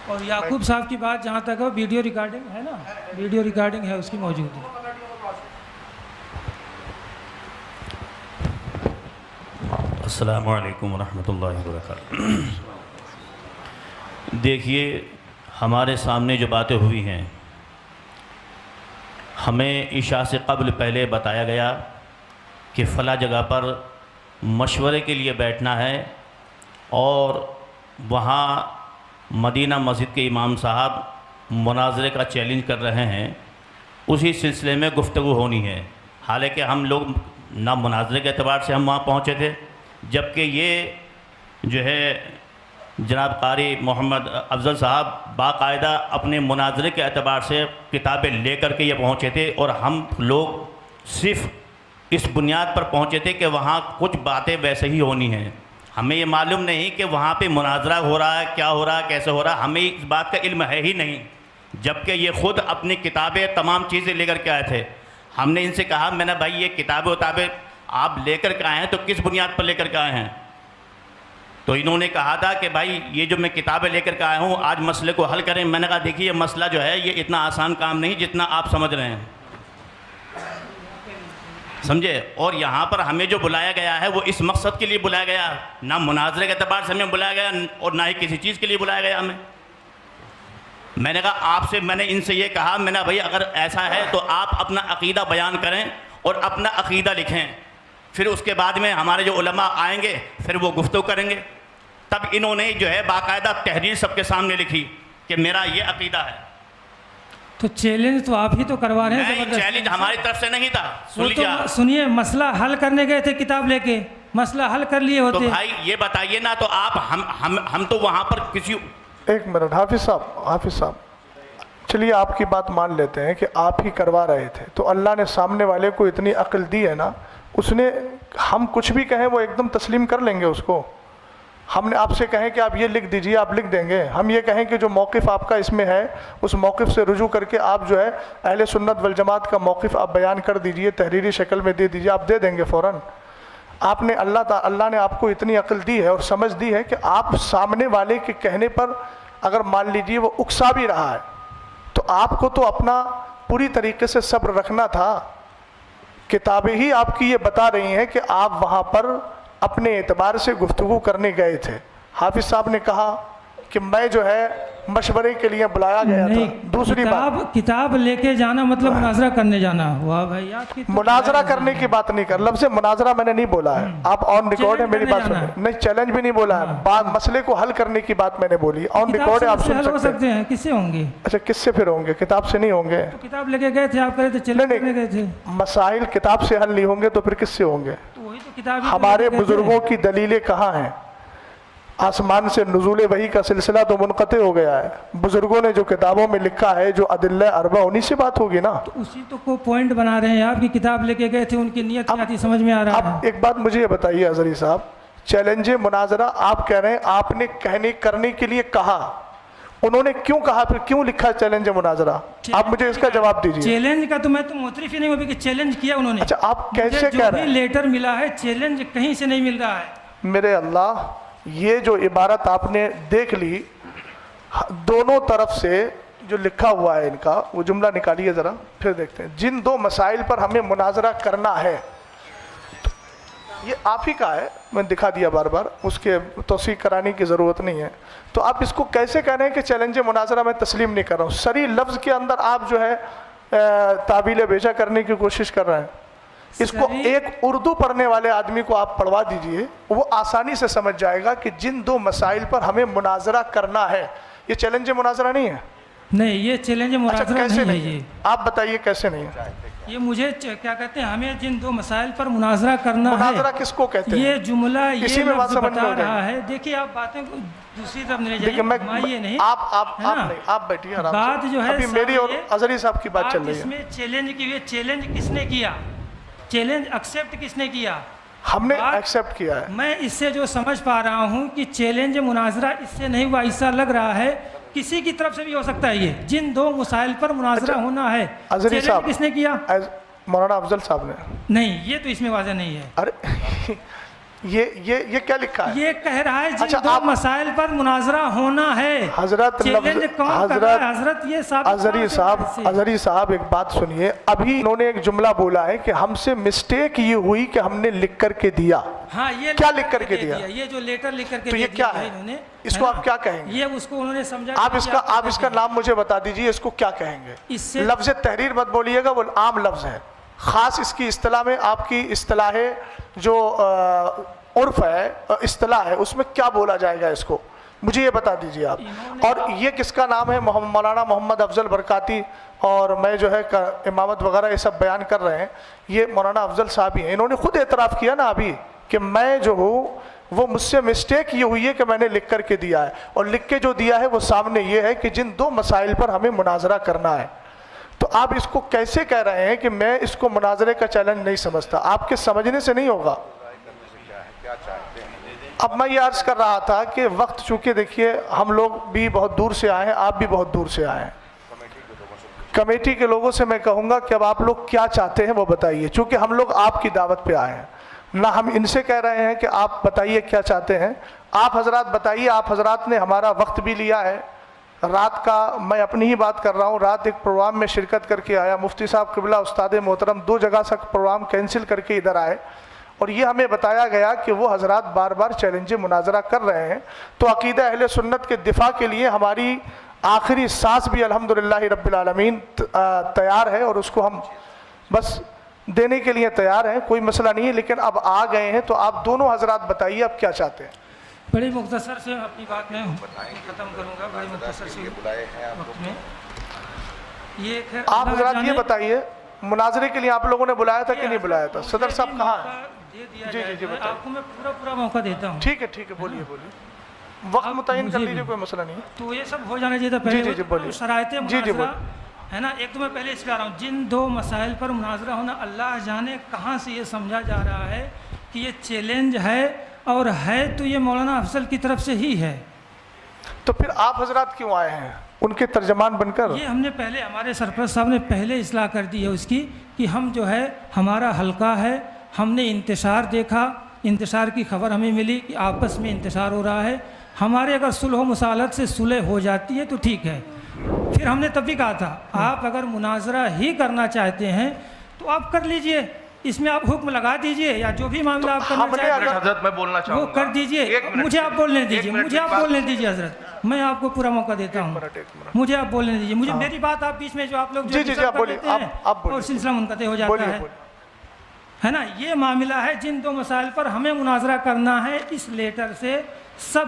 اور یعقوب صاحب کی بات جہاں تک ہے ویڈیو ریکارڈنگ ہے نا، ویڈیو ریکارڈنگ ہے اس کی موجود ہے. السلام علیکم ورحمۃ اللہ وبرکاتہ. دیکھیے، ہمارے سامنے جو باتیں ہوئی ہیں، ہمیں عشاء سے قبل پہلے بتایا گیا کہ فلاں جگہ پر مشورے کے لیے بیٹھنا ہے، اور وہاں مدینہ مسجد کے امام صاحب مناظرے کا چیلنج کر رہے ہیں، اسی سلسلے میں گفتگو ہونی ہے. حالانکہ ہم لوگ نہ مناظرے کے اعتبار سے ہم وہاں پہنچے تھے، جبکہ یہ جو ہے جناب قاری محمد افضل صاحب باقاعدہ اپنے مناظرے کے اعتبار سے کتابیں لے کر کے یہ پہنچے تھے، اور ہم لوگ صرف اس بنیاد پر پہنچے تھے کہ وہاں کچھ باتیں ویسے ہی ہونی ہیں. ہمیں یہ معلوم نہیں کہ وہاں پہ مناظرہ ہو رہا ہے، کیا ہو رہا ہے، کیسے ہو رہا ہے، ہمیں اس بات کا علم ہے ہی نہیں. جبکہ یہ خود اپنی کتابیں تمام چیزیں لے کر کے آئے تھے. ہم نے ان سے کہا، میں نے بھائی یہ کتابیں آپ لے کر کے آئے ہیں تو کس بنیاد پر لے کر کے آئے ہیں؟ تو انہوں نے کہا تھا کہ بھائی یہ جو میں کتابیں لے کر کے آیا ہوں آج مسئلے کو حل کریں. میں نے کہا دیکھیے یہ مسئلہ جو ہے یہ اتنا آسان کام نہیں جتنا آپ سمجھ رہے ہیں، سمجھے. اور یہاں پر ہمیں جو بلایا گیا ہے وہ اس مقصد کے لیے بلایا گیا، نہ مناظرے کے اعتبار سے ہمیں بلایا گیا اور نہ ہی کسی چیز کے لیے بلایا گیا ہمیں. میں نے کہا آپ سے، میں نے ان سے یہ کہا، میں نے بھائی اگر ایسا ہے تو آپ اپنا عقیدہ بیان کریں اور اپنا عقیدہ لکھیں، پھر اس کے بعد میں ہمارے جو علماء آئیں گے پھر وہ گفتگو کریں گے. تب انہوں نے جو ہے باقاعدہ تحریر سب کے سامنے لکھی کہ میرا یہ عقیدہ ہے. تو چیلنج تو آپ ہی تو کروا رہے ہیں. نہیں، چیلنج ہماری طرف سے نہیں تھا. سن لیجیے، سنیے، مسئلہ حل کرنے گئے تھے کتاب لے کے، مسئلہ حل کر لیے ہوتے. تو بھائی یہ بتائیے نا، تو آپ ہم تو وہاں پر کسی... ایک منٹ حافظ صاحب چلیے آپ کی بات مان لیتے ہیں کہ آپ ہی کروا رہے تھے، تو اللہ نے سامنے والے کو اتنی عقل دی ہے نا، اس نے ہم کچھ بھی کہیں وہ ایک دم تسلیم کر لیں گے اس کو. ہم نے آپ سے کہیں کہ آپ یہ لکھ دیجئے، آپ لکھ دیں گے. ہم یہ کہیں کہ جو موقف آپ کا اس میں ہے اس موقف سے رجوع کر کے آپ جو ہے اہل سنت والجماعت کا موقف آپ بیان کر دیجئے، تحریری شکل میں دے دیجئے، آپ دے دیں گے فوراً. آپ نے اللہ نے آپ کو اتنی عقل دی ہے اور سمجھ دی ہے کہ آپ سامنے والے کے کہنے پر اگر مان لیجئے وہ اکسا بھی رہا ہے تو آپ کو تو اپنا پوری طریقے سے صبر رکھنا تھا. کتابیں ہی آپ کی یہ بتا رہی ہیں کہ آپ وہاں پر اپنے اعتبار سے گفتگو کرنے گئے تھے. حافظ صاحب نے کہا کہ میں جو ہے مشورے کے لیے بلایا گیا تھا. دوسری بات، کتاب لے کے جانا مطلب مناظرہ کرنے جانا. واہ بھائی، آپ کی مناظرہ کرنے کی بات نہیں کر، لفظ مناظرہ میں نے نہیں بولا ہے، آپ آن ریکارڈ ہے میری بات سنیں. نہیں، چیلنج بھی نہیں بولا ہے، بات مسئلے کو حل کرنے کی بات میں نے بولی. آن ریکارڈ ہے، آپ سن سکتے ہیں. کس سے ہوں گے؟ اچھا، کس سے پھر ہوں گے؟ کتاب سے نہیں ہوں گے. کتاب لے کے گئے تھے آپ، کہہ رہے تھے چیلنج کرنے گئے تھے. مسائل کتاب سے حل نہیں ہوں گے تو پھر کس سے ہوں گے؟ ہمارے بزرگوں کی دلیلیں کہاں ہیں؟ آسمان سے نزول وحی کا سلسلہ تو منقطع ہو گیا ہے. بزرگوں نے جو کتابوں میں لکھا ہے، جو ادلہ اربع، انہی سے بات ہوگی نا. تو اسی تو کو پوائنٹ بنا رہے ہیں آپ کی کتاب لے کے گئے تھے، ان کی نیت کیا تھی سمجھ میں آ رہا ہے. اب ایک بات مجھے یہ بتائیے حضری صاحب، چیلنج مناظرہ آپ کہہ رہے ہیں آپ نے کرنے کے لیے کہا، انہوں نے کیوں کہا، پھر کیوں لکھا چیلنج مناظرہ؟ آپ مجھے اس کا جواب دیجیے. چیلنج کا تو میں تو معترف ہی نہیں ہوں کہ چیلنج کیا انہوں نے. اچھا، آپ کیسے کہہ رہے ہیں؟ لیٹر ملا ہے، چیلنج کہیں سے نہیں مل رہا ہے. میرے اللہ، یہ جو عبارت آپ نے دیکھ لی، دونوں طرف سے جو لکھا ہوا ہے ان کا، وہ جملہ نکالیے ذرا، پھر دیکھتے ہیں. جن دو مسائل پر ہمیں مناظرہ کرنا ہے، یہ آپ ہی کا ہے، میں دکھا دیا بار بار، اس کے توثیق کرانے کی ضرورت نہیں ہے. تو آپ اس کو کیسے کہہ رہے ہیں کہ چیلنج مناظرہ میں تسلیم نہیں کر رہا ہوں؟ صریح لفظ کے اندر آپ جو ہے تعبیل بیجا کرنے کی کوشش کر رہے ہیں. اس کو ایک اردو پڑھنے والے آدمی کو آپ پڑھوا دیجئے، وہ آسانی سے سمجھ جائے گا کہ جن دو مسائل پر ہمیں مناظرہ کرنا ہے، یہ چیلنج مناظرہ نہیں ہے؟ نہیں، یہ چیلنج مناظرہ کیسے نہیں ہے نہیں یہ. آپ بتائیے کیسے نہیں ہے؟ یہ مجھے کیا کہتے ہیں، ہمیں جن دو مسائل پر مناظرہ کرنا ہے. مناظرہ کس کو کہتے ہیں؟ یہ جملہ اسی یہ میں بات لفظ سمجھ میں بتا ہو جائے گی. رہا ہے. دیکھیے آپ باتیں کو دوسری طرف نہیں دیکھیں میں جائیے نہیں. آپ بیٹھیے آرام سے. بات جو ہے ابھی میری اور صاحب، اظہری صاحب کی بات چل رہی اس ہے. میں چیلنج کی ہوئی، چیلنج کس نے کیا؟ چیلنج ایکسیپٹ کس نے کیا؟ ہم نے بات- ایکسیپٹ کیا ہے. میں اس سے جو سمجھ پا رہا ہوں کہ چیلنج مناظرہ اس سے نہیں ہوا، ایسا لگ رہا ہے کسی کی طرف سے بھی ہو سکتا ہے. یہ جن دو مسائل پر مناظرہ ہونا ہے، اظہری چیلنج صاحب کس نے کیا؟ مولانا افضل صاحب نے. نہیں، یہ تو اس میں واضح نہیں ہے. ارے یہ کیا لکھا ہے؟ یہ کہہ رہا ہے اچھا، جن دو آپ- مسائل پر مناظرہ ہونا ہے. حضرت چیلنج کون کر رہا ہے؟ حضرت یہ ثابت اظہری صاحب ایک بات سنیے. ابھی انہوں نے ایک جملہ بولا ہے کہ ہم سے مسٹیک یہ ہوئی کہ ہم نے لکھ کر کے دیا. ہاں، یہ کیا لکھ کر کے دیا؟ یہ جو لیٹر لکھ کر کے تو یہ دے کیا دیا ہے؟ انہوں نے، اس کو آپ کیا کہیں گے؟ یہ اس کو انہوں نے سمجھا. آپ اس کا نام مجھے بتا دیجئے، اس کو کیا کہیں گے؟ اس سے لفظ تحریر مت بولیے گا، وہ عام لفظ ہے. خاص اس کی اصطلاح میں، آپ کی اصطلاح جو عرف ہے، اصطلاح ہے، اس میں کیا بولا جائے گا اس کو؟ مجھے یہ بتا دیجئے آپ. اور یہ کس کا نام ہے؟ مولانا محمد افضل برکاتی. اور میں جو ہے امامت وغیرہ یہ سب بیان کر رہے ہیں، یہ مولانا افضل صاحب ہی ہیں. انہوں نے خود اعتراف کیا نا ابھی کہ میں جو ہوں وہ مجھ سے مسٹیک یہ ہوئی ہے کہ میں نے لکھ کر کے دیا ہے. اور لکھ کے جو دیا ہے وہ سامنے یہ ہے کہ جن دو مسائل پر ہمیں مناظرہ کرنا ہے. تو آپ اس کو کیسے کہہ رہے ہیں کہ میں اس کو مناظرے کا چیلنج نہیں سمجھتا؟ آپ کے سمجھنے سے نہیں ہوگا. اب میں یہ عرض کر رہا تھا کہ وقت چونکہ دیکھیے ہم لوگ بھی بہت دور سے آئے ہیں، آپ بھی بہت دور سے آئے ہیں. کمیٹی کے لوگوں سے میں کہوں گا کہ اب آپ لوگ کیا چاہتے ہیں وہ بتائیے، چونکہ ہم لوگ آپ کی دعوت پہ آئے ہیں. نہ ہم ان سے کہہ رہے ہیں کہ آپ بتائیے کیا چاہتے ہیں. آپ حضرات بتائیے. آپ حضرات نے ہمارا وقت بھی لیا ہے. رات کا میں اپنی ہی بات کر رہا ہوں، رات ایک پروگرام میں شرکت کر کے آیا. مفتی صاحب قبلہ استاد محترم 2 جگہ سے پروگرام کینسل کر کے ادھر آئے، اور یہ ہمیں بتایا گیا کہ وہ حضرات بار بار چیلنج مناظرہ کر رہے ہیں. تو عقیدہ اہل سنت کے دفاع کے لیے ہماری آخری سانس بھی الحمدللہ رب العالمین تیار ہے، اور اس کو ہم بس دینے کے لیے تیار ہیں. کوئی مسئلہ نہیں ہے. لیکن اب آ گئے ہیں تو آپ دونوں حضرات بتائیے اب کیا چاہتے ہیں. بڑی مختصر سے اپنی بات میں ختم کروں گا. بڑی مختصر سے وقت میں یہ ہے. آپ حضرات یہ بتائیے، مناظرے کے لیے آپ لوگوں نے بلایا تھا کہ نہیں بلایا تھا؟ صدر صاحب کہاں ہیں؟ جی آپ کو میں پورا موقع دیتا ہوں. ٹھیک ہے بولیے. وقت متعین کر لیجیے، کوئی مسئلہ نہیں ہے. تو یہ سب ہو جانا چاہیے تھا پہلے. جی بولیے. شرائط مناظرہ بولیے. ہے نا. ایک تو میں پہلے اس پہ آ رہا ہوں. جن دو مسائل پر مناظرہ ہونا، اللہ جانے کہاں سے یہ سمجھا جا رہا ہے کہ یہ چیلنج ہے، اور ہے تو یہ مولانا افضل کی طرف سے ہی ہے. تو پھر آپ حضرات کیوں آئے ہیں ان کے ترجمان بن کر؟ یہ ہم نے پہلے، ہمارے سرپرست صاحب نے پہلے اصلاح کر دی ہے اس کی، کہ ہم جو ہے ہمارا حلقہ ہے، ہم نے انتشار دیکھا، انتشار کی خبر ہمیں ملی کہ آپس میں انتشار ہو رہا ہے. ہمارے اگر صلح و مصالحت سے صلح ہو جاتی ہے تو ٹھیک ہے. پھر ہم نے تب بھی کہا تھا آپ اگر مناظرہ ہی کرنا چاہتے ہیں تو آپ کر لیجئے، اس میں آپ حکم لگا دیجئے، یا جو بھی معاملہ آپ کرنا چاہتے ہیں حضرت میں بولنا چاہوں وہ گا، کر دیجئے. مجھے آپ بولنے دیجئے حضرت. میں آپ کو پورا موقع دیتا ہوں. مجھے آپ بولنے دیجئے. مجھے میری بات آپ بیچ میں جو آپ لوگ جو کر دیتے ہیں اور سلسلہ منقطع ہو جاتا ہے نا. یہ معاملہ ہے جن دو مسائل پر ہمیں مناظرہ کرنا ہے. اس لیٹر سے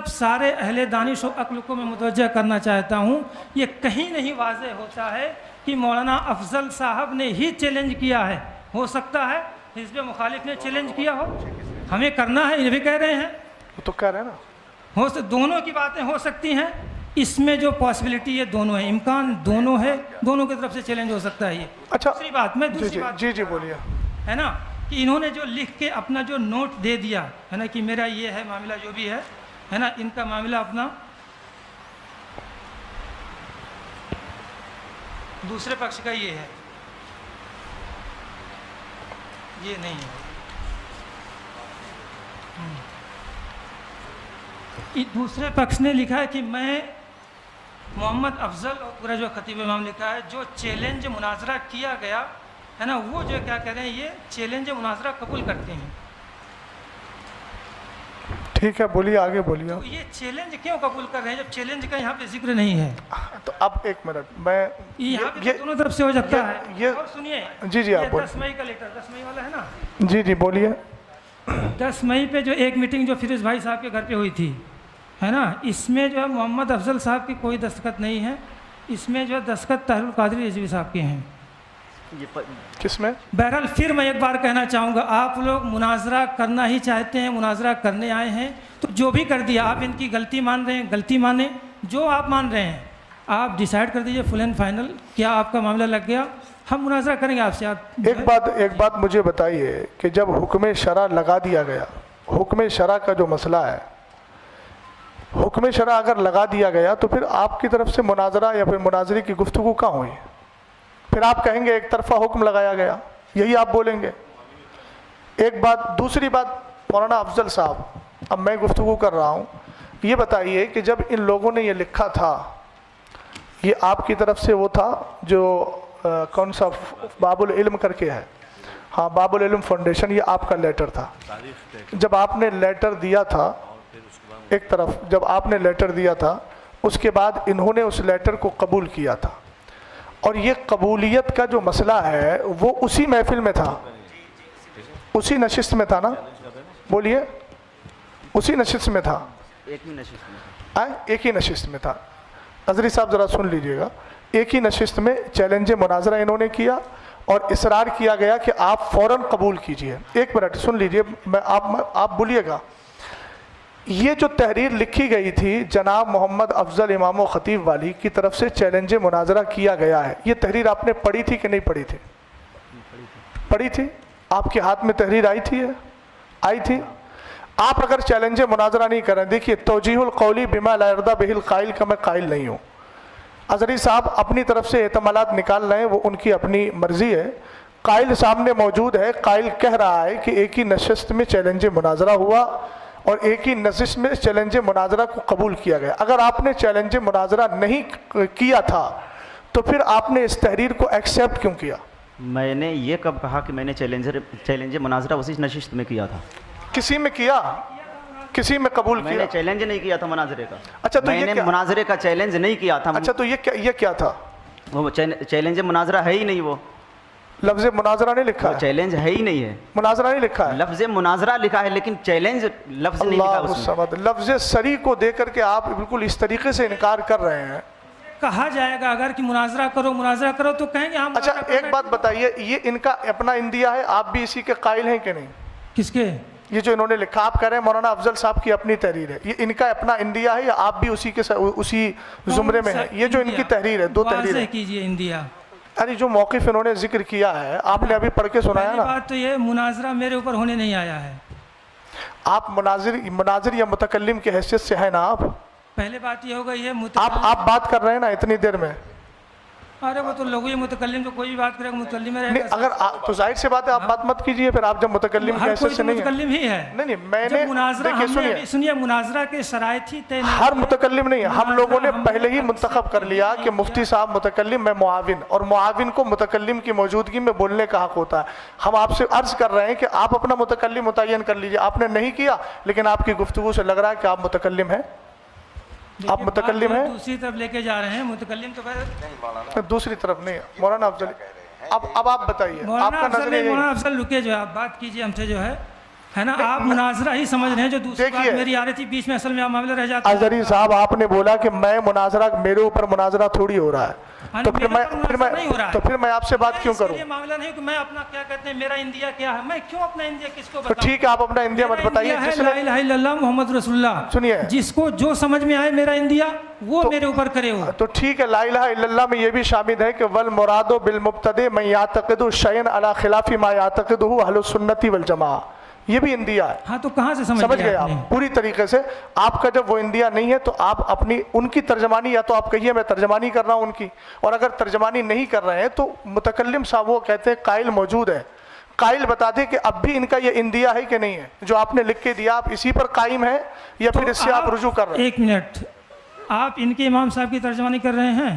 سارے اہل دانش و عقل کو میں متوجہ کرنا چاہتا ہوں، یہ کہیں نہیں واضح ہوتا ہے کہ مولانا افضل صاحب نے ہی چیلنج کیا ہے. ہو سکتا ہے حزب مخالف نے چیلنج کیا ہو، ہمیں کرنا ہے، یہ بھی کہہ رہے ہیں. وہ تو کہہ رہے ہیں نا. دونوں کی باتیں ہو سکتی ہیں. اس میں جو پاسبلٹی ہے دونوں ہے، امکان دونوں ہے، دونوں کی طرف سے چیلنج ہو سکتا ہے. یہ اچھا دوسری بات میں دوسری بات جی بولیے. ہے نا کہ انہوں نے جو لکھ کے اپنا جو نوٹ دے دیا ہے نا کہ میرا یہ ہے معاملہ جو بھی ہے نا، ان کا معاملہ اپنا دوسرے پکش کا یہ ہے، یہ نہیں ہے. دوسرے پکش نے لکھا ہے کہ میں محمد افضل، اور پورا جو خطیب امام لکھا ہے، جو چیلنج مناظرہ کیا گیا ہے نا، وہ جو کیا کہہ رہے ہیں، یہ چیلنج مناظرہ قبول کرتے ہیں. ٹھیک ہے بولیے, آگے بولیے. تو یہ چیلنج کیوں قبول کر رہے ہیں جب چیلنج کا یہاں پہ ذکر نہیں ہے؟ تو اب ایک منٹ, میں یہاں پہ تو دونوں طرف سے ہو جاتا ہے. یہ اور سنیے, جی جی آپ 10 مئی کا لیٹر, 10 مئی والا ہے نا, جی جی بولیے. 10 مئی پہ جو ایک میٹنگ جو فیروز بھائی صاحب کے گھر پہ ہوئی تھی, ہے نا, اس میں جو ہے محمد افضل صاحب کی کوئی دستخط نہیں ہے. اس میں جو ہے دستخط طاہر القادری رضوی صاحب کے ہیں. کس میں؟ بہرحال پھر میں ایک بار کہنا چاہوں گا, آپ لوگ مناظرہ کرنا ہی چاہتے ہیں, مناظرہ کرنے آئے ہیں, تو جو بھی کر دیا آپ ان کی غلطی مان رہے ہیں, غلطی مانیں. جو آپ مان رہے ہیں آپ ڈیسائیڈ کر دیجئے فل اینڈ فائنل, کیا آپ کا معاملہ لگ گیا, ہم مناظرہ کریں گے آپ سے. آپ ایک بات مجھے بتائیے کہ جب حکم شرع لگا دیا گیا, حکم شرع کا جو مسئلہ ہے, حکم شرع اگر لگا دیا گیا تو پھر آپ کی طرف سے مناظرہ یا پھر مناظرے کی گفتگو کہاں ہوئی؟ پھر آپ کہیں گے ایک طرفہ حکم لگایا گیا, یہی آپ بولیں گے. ایک بات. دوسری بات, مولانا افضل صاحب, اب میں گفتگو کر رہا ہوں, یہ بتائیے کہ جب ان لوگوں نے یہ لکھا تھا, یہ آپ کی طرف سے وہ تھا جو کون سا باب العلم کر کے ہے, ہاں باب العلم فاؤنڈیشن, یہ آپ کا لیٹر تھا. جب آپ نے لیٹر دیا تھا, ایک طرف جب آپ نے لیٹر دیا تھا, اس کے بعد انہوں نے اس لیٹر کو قبول کیا تھا, اور یہ قبولیت کا جو مسئلہ ہے وہ اسی محفل میں تھا, اسی نشست میں تھا نا, بولیے, اسی نشست میں تھا, ایک ہی نشست میں تھا. اظہری صاحب ذرا سن لیجئے گا, ایک ہی نشست میں چیلنج مناظرہ انہوں نے کیا اور اصرار کیا گیا کہ آپ فوراً قبول کیجئے. ایک منٹ سن لیجئے, آپ بولیے گا. یہ جو تحریر لکھی گئی تھی جناب محمد افضل امام و خطیب والی کی طرف سے چیلنج مناظرہ کیا گیا ہے, یہ تحریر آپ نے پڑھی تھی کہ نہیں پڑھی تھی؟ پڑھی تھی. آپ کے ہاتھ میں تحریر آئی تھی, آئی تھی. آپ اگر چیلنج مناظرہ نہیں کریں, دیکھیے توجیہ القولی بما لا یرضی بہ القائل کا میں قائل نہیں ہوں. اظہری صاحب اپنی طرف سے احتمالات نکال رہے ہیں, وہ ان کی اپنی مرضی ہے. قائل سامنے موجود ہے, قائل کہہ رہا ہے کہ ایک ہی نشست میں چیلنج مناظرہ ہوا اور ایک ہی نشست میں چیلنج مناظرہ کو قبول کیا گیا. اگر آپ نے چیلنج مناظرہ نہیں کیا تھا تو پھر آپ نے اس تحریر کو ایکسیپٹ کیوں کیا؟ میں نے یہ کب کہا کہ میں نے چیلنج مناظرہ اسی نشست میں کیا تھا؟ کسی میں کیا, کسی میں قبول کیا؟ میں نے چیلنج نہیں کیا تھا مناظرے کا. اچھا تو میں نے مناظرے کا چیلنج نہیں کیا تھا. اچھا تو یہ کیا تھا؟ وہ چیلنج مناظرہ ہے ہی نہیں, وہ لفظ مناظرہ نہیں لکھا ہے, چیلنج ہے ہی نہیں ہے, مناظرہ نہیں لکھا ہے. لفظ مناظرہ لکھا ہے لیکن چیلنج لفظ نہیں لکھا اللہ اس میں. الصمد, لفظ سری کو دے کر کے آپ بالکل اس طریقے سے انکار کر رہے ہیں. کہا جائے گا اگر کہ مناظرہ کرو تو کہیں گے ہم. اچھا ایک بات بتائیے, یہ ان کا اپنا اندیا ہے, آپ بھی اسی کے قائل ہیں کہ نہیں؟ کس کے؟ یہ جو انہوں نے لکھا, آپ کہہ رہے ہیں مولانا افضل صاحب کی اپنی تحریر ہے, یہ ان کا اپنا اندیا ہے یا آپ بھی اسی زمرے میں ہیں؟ یہ جو ان کی تحریر ہے, دو تحریر ہے. کیجئے اندیا. ارے جو موقف انہوں نے ذکر کیا ہے آپ نے ابھی پڑھ کے سنایا نا. بات تو یہ مناظرہ میرے اوپر ہونے نہیں آیا ہے. آپ مناظر یا متکلم کی حیثیت سے ہیں نا آپ. پہلے بات یہ ہوگا یہ آپ بات کر رہے ہیں نا اتنی دیر میں. ارے وہ تو لوگ یہ متکلم جو کوئی بھی بات کرے گا متکلم رہے گا. اگر تو ظاہر سی بات ہے آپ بات مت کیجئے پھر, آپ جب متکلم کی حیثیت سے نہیں ہیں. متکلم ہی ہے. نہیں میں نے دیکھیے سنیے, مناظرہ کے شرائط ہی طے نہیں. ہر متکلم نہیں ہے, ہم لوگوں نے پہلے ہی منتخب کر لیا کہ مفتی صاحب متکلم, میں معاون, اور معاون کو متکلم کی موجودگی میں بولنے کا حق ہوتا ہے. ہم آپ سے عرض کر رہے ہیں کہ آپ اپنا متکلم متعین کر لیجئے. آپ نے نہیں کیا لیکن آپ کی گفتگو سے لگ رہا ہے کہ آپ متکلم ہیں. آپ متکلم ہیں, دوسری طرف لے کے جا رہے ہیں. متکلم تو دوسری طرف نہیں. مولانا افضل اب آپ بتائیے, آپ کا نظریہ. مولانا افضل رکے, جو آپ بات کیجئے ہم سے, جو ہے نا, آپ مناظرہ ہی سمجھ رہے ہیں. جو دوسری بات میری آ رہی تھی بیچ میں, اصل میں معاملہ رہ جاتا ہے. اظہری صاحب آپ نے بولا کہ میں مناظرہ, میرے اوپر مناظرہ تھوڑی ہو رہا ہے, تو پھر میں آپ سے بات کیوں کروں؟ یہ معاملہ نہیں کہ میں اپنا کیا کہتے ہیں میرا انڈیا کیا ہے, میں کیوں اپنا انڈیا کس کو بتاؤں؟ ٹھیک ہے آپ اپنا انڈیا مت بتائیے. لا الہ الا اللہ محمد رسول اللہ, سنیے, جس کو جو سمجھ میں آئے میرا انڈیا وہ میرے اوپر کرے ہو. تو ٹھیک ہے, لا الہ الا اللہ میں یہ بھی شامل ہے کہ والمراد بالمبتدع من یعتقد شیئا علی خلاف ما یعتقدہ اہل السنت والجماعہ, یہ بھی انڈیا ہے. ہاں تو کہاں سے سمجھ گئے آپ پوری طریقے سے؟ آپ کا جب وہ انڈیا نہیں ہے تو آپ اپنی ان کی ترجمانی, یا تو آپ کہیے میں ترجمانی کر رہا ہوں ان کی, اور اگر ترجمانی نہیں کر رہے ہیں تو متکلم صاحب وہ کہتے ہیں قائل موجود ہے, قائل بتا دیں کہ اب بھی ان کا یہ انڈیا ہے کہ نہیں ہے جو آپ نے لکھ کے دیا, آپ اسی پر قائم ہیں یا پھر اس سے آپ رجوع کر رہے ہیں؟ ایک منٹ, آپ ان کے امام صاحب کی ترجمانی کر رہے ہیں؟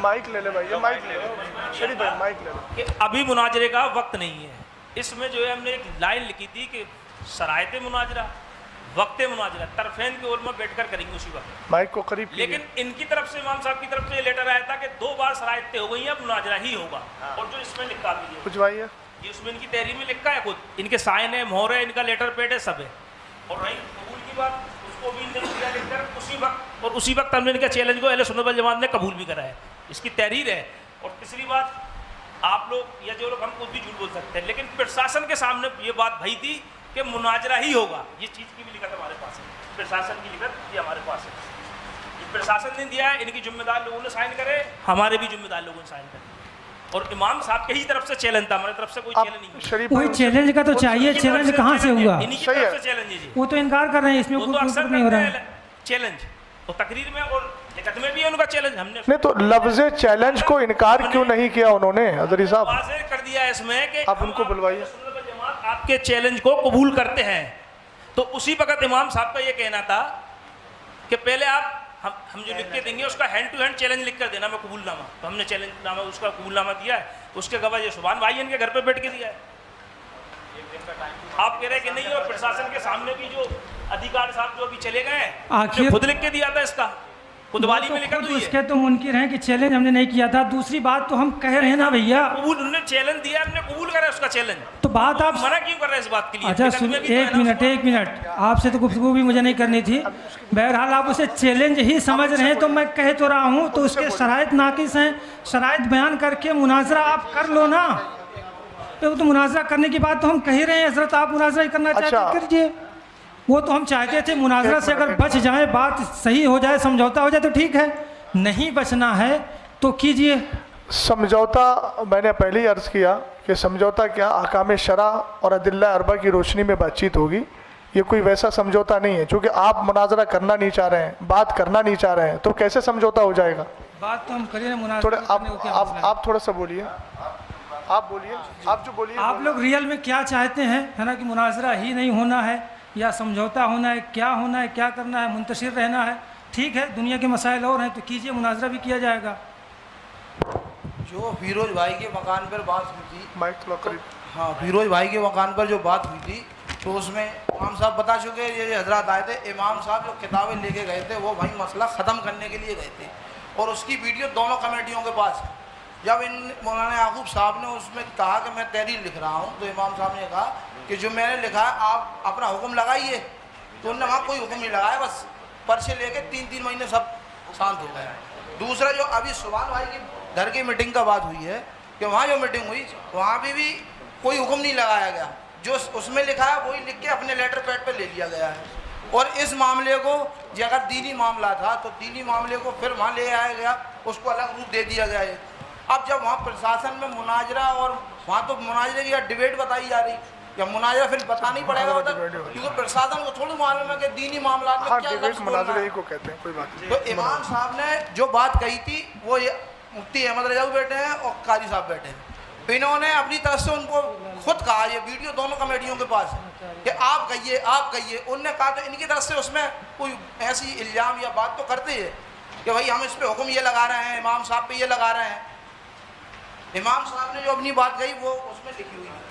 مائک لے لے بھائی, یہ مائک لے لو شریف بھائی, مائک لے لو. کہ ابھی مناظرے کا وقت نہیں ہے. اس میں جو ہے ہم نے ایک لائن لکھی تھی کہ شرائط مناظرہ, وقت مناظرہ طرفین کے علماء بیٹھ کر کریں گے اسی وقت. مائک کو قریب کیجیے. لیکن ان کی طرف سے امام صاحب کی طرف سے یہ لیٹر آیا تھا کہ 2 بار شرائط طے ہو گئی ہیں, اب مناظرہ ہی ہوگا. اور جو اس میں لکھا بھی ہے پوچھوائیے, یہ اس میں ان کی تحریر میں لکھا ہے, خود ان کے سائن ہے, مہر ہے, ان کا لیٹر پیڈ ہے, سب ہے. اور رہی قبول کی بات, اس کو بھی ان نے کیا لکھ کر اسی وقت, اور اسی وقت ہم نے ان کے چیلنج کو اہل سنت والجماعت نے قبول بھی کرا ہے. اس کی تحریر ہے. اور تیسری بات, آپ لوگ یا جو لوگ ہم خود بھی جھوٹ بول سکتے ہیں, لیکن پرشاسن کے سامنے یہ بات بھائی تھی کہ مناظرہ ہی ہوگا. یہ چیز کی بھی لکھت ہمارے پاس ہے, پرشاسن کی لکھت یہ ہمارے پاس ہے. یہ پرشاسن نے دیا ہے, ان کی ذمہ دار لوگوں نے سائن کرے, ہمارے بھی ذمہ دار لوگوں نے سائن کرے. اور امام صاحب کے ہی طرف سے چیلنج تھا, ہماری طرف سے کوئی چیلنج نہیں ہے. شریف وہی چیلنج کا تو چاہیے, چیلنج کہاں سے ہوگا؟ انہی کی طرف سے چیلنج ہے جی. وہ تو انکار کر رہے ہیں, اس میں وہ کوئی تو اکثر نہیں ہو کرتے رہا ہے. ہیں چیلنج, اور تقریر میں اور لکھت میں بھی ہے ان کا چیلنج. ہم نے نہیں تو لفظ چیلنج کو انکار کیوں نہیں کیا انہوں نے حضری صاحب؟ واضح کر دیا ہے اس میں کہ آپ ان کو بلوائیے. سنت والجماعت آپ کے چیلنج کو قبول کرتے ہیں. تو اسی وقت امام صاحب کا یہ کہنا تھا کہ پہلے آپ ہم جو لکھ کے دیں گے اس کا ہینڈ ٹو ہینڈ چیلنج لکھ کر دینا, میں قبول نامہ. تو ہم نے چیلنج نامہ, اس کا قبول نامہ دیا ہے. اس کے گواہ یہ شبان بھائی ان کے گھر پہ بیٹھ کے دیا ہے. آپ کہہ رہے کہ نہیں, اور پرشاسن کے سامنے بھی جو ادھیکار صاحب جو ابھی چلے گئے ہیں, آخر خود لکھ کے دیا تھا. اس کا خودوالی میں لکھا تو اس کے تو منکر ہیں کہ چیلنج ہم نے نہیں کیا تھا. دوسری بات تو ہم کہہ رہے ہیں نا بھیا, قبول, انہوں نے چیلنج دیا, ہم نے قبول کرا اس کا چیلنج. تو بات آپ منع کیوں کر رہے ہیں اس بات کے لیے؟ اچھا سن, ایک منٹ, آپ سے تو گفتگو بھی مجھے نہیں کرنی تھی. بہرحال آپ اسے چیلنج ہی سمجھ رہے ہیں, تو میں کہہ تو رہا ہوں تو اس کے شرائط ناقص ہیں. شرائط بیان کر کے مناظرہ آپ کر لو نا. تو مناظرہ کرنے کی بات تو ہم کہہ رہے ہیں حضرت, آپ مناظرہ ہی کرنا چاہتے ہیں کیجیے. وہ تو ہم چاہتے تھے مناظرہ سے اگر بچ جائے, بات صحیح ہو جائے, سمجھوتا ہو جائے تو ٹھیک ہے, نہیں بچنا ہے تو کیجیے. سمجھوتا میں نے پہلے ہی عرض کیا کہ سمجھوتا کیا احکام شرع اور ادلہ اربع کی روشنی میں بات چیت ہوگی. یہ کوئی ویسا سمجھوتا نہیں ہے, چونکہ آپ مناظرہ کرنا نہیں چاہ رہے ہیں, بات کرنا نہیں چاہ رہے ہیں, تو کیسے سمجھوتا ہو جائے گا؟ بات تو ہم کریں نا تھوڑے مناظرہ. آپ تھوڑا سا بولیے, آپ بولیے, آپ جو بولیے. آپ لوگ ریئل میں کیا چاہتے ہیں, ہے نا, کہ مناظرہ ہی نہیں ہونا ہے یا سمجھوتا ہونا ہے, کیا ہونا ہے, کیا کرنا ہے, منتشر رہنا ہے؟ ٹھیک ہے, دنیا کے مسائل اور ہیں تو کیجئے, مناظرہ بھی کیا جائے گا. جو فیروز بھائی کے مکان پر بات ہوئی تھی, مائک تھوڑا قریب. ہاں, فیروز بھائی کے مکان پر جو بات ہوئی تھی تو اس میں امام صاحب بتا چکے, یہ حضرات آئے تھے, امام صاحب جو کتابیں لے کے گئے تھے وہ بھائی مسئلہ ختم کرنے کے لیے گئے تھے, اور اس کی ویڈیو دونوں کمیٹیوں کے پاس ہے. جب مولانا یعقوب صاحب نے اس میں کہا کہ میں تحریر لکھ رہا ہوں, تو امام صاحب نے کہا کہ جو میں نے لکھا ہے آپ اپنا حکم لگائیے. تو انہوں نے وہاں کوئی حکم نہیں لگایا, بس پرچے لے کے 3 مہینے سب شانت ہو گئے. دوسرا جو ابھی سبحان بھائی کی گھر کی میٹنگ کا بات ہوئی ہے کہ وہاں جو میٹنگ ہوئی وہاں بھی کوئی حکم نہیں لگایا گیا, جو اس میں لکھا ہے وہی لکھ کے اپنے لیٹر پیڈ پہ لے لیا گیا ہے. اور اس معاملے کو جو اگر دینی معاملہ تھا تو دینی معاملے کو پھر وہاں لے آیا گیا, اس کو الگ روپ دے دیا گیا ہے. اب جب وہاں پرشاسن میں مناظرہ, اور وہاں تو مناظرے کی ڈیبیٹ بتائی جا رہی, یا مناظرہ پھر بتانا ہی پڑے گا, کیونکہ پرشاسن کو تھوڑی معلوم ہے کہ دینی معاملات میں کیا لفظ بولنا ہے. مناظرے کو کہتے ہیں, کوئی بات نہیں. تو امام صاحب نے جو بات کہی تھی وہ مفتی احمد رجاؤ بیٹھے ہیں اور قاضی صاحب بیٹھے ہیں, انہوں نے اپنی طرف سے ان کو خود کہا, یہ ویڈیو دونوں کمیٹیوں کے پاس ہے, کہ آپ کہیے, آپ کہیے. انہوں نے کہا تو ان کی طرف سے اس میں کوئی ایسی الزام یا بات تو کرتے ہیں کہ بھائی ہم اس پہ حکم یہ لگا رہے ہیں, امام صاحب پہ یہ لگا رہے ہیں. امام صاحب نے جو اپنی بات کہی وہ اس میں لکھی ہوئی ہے.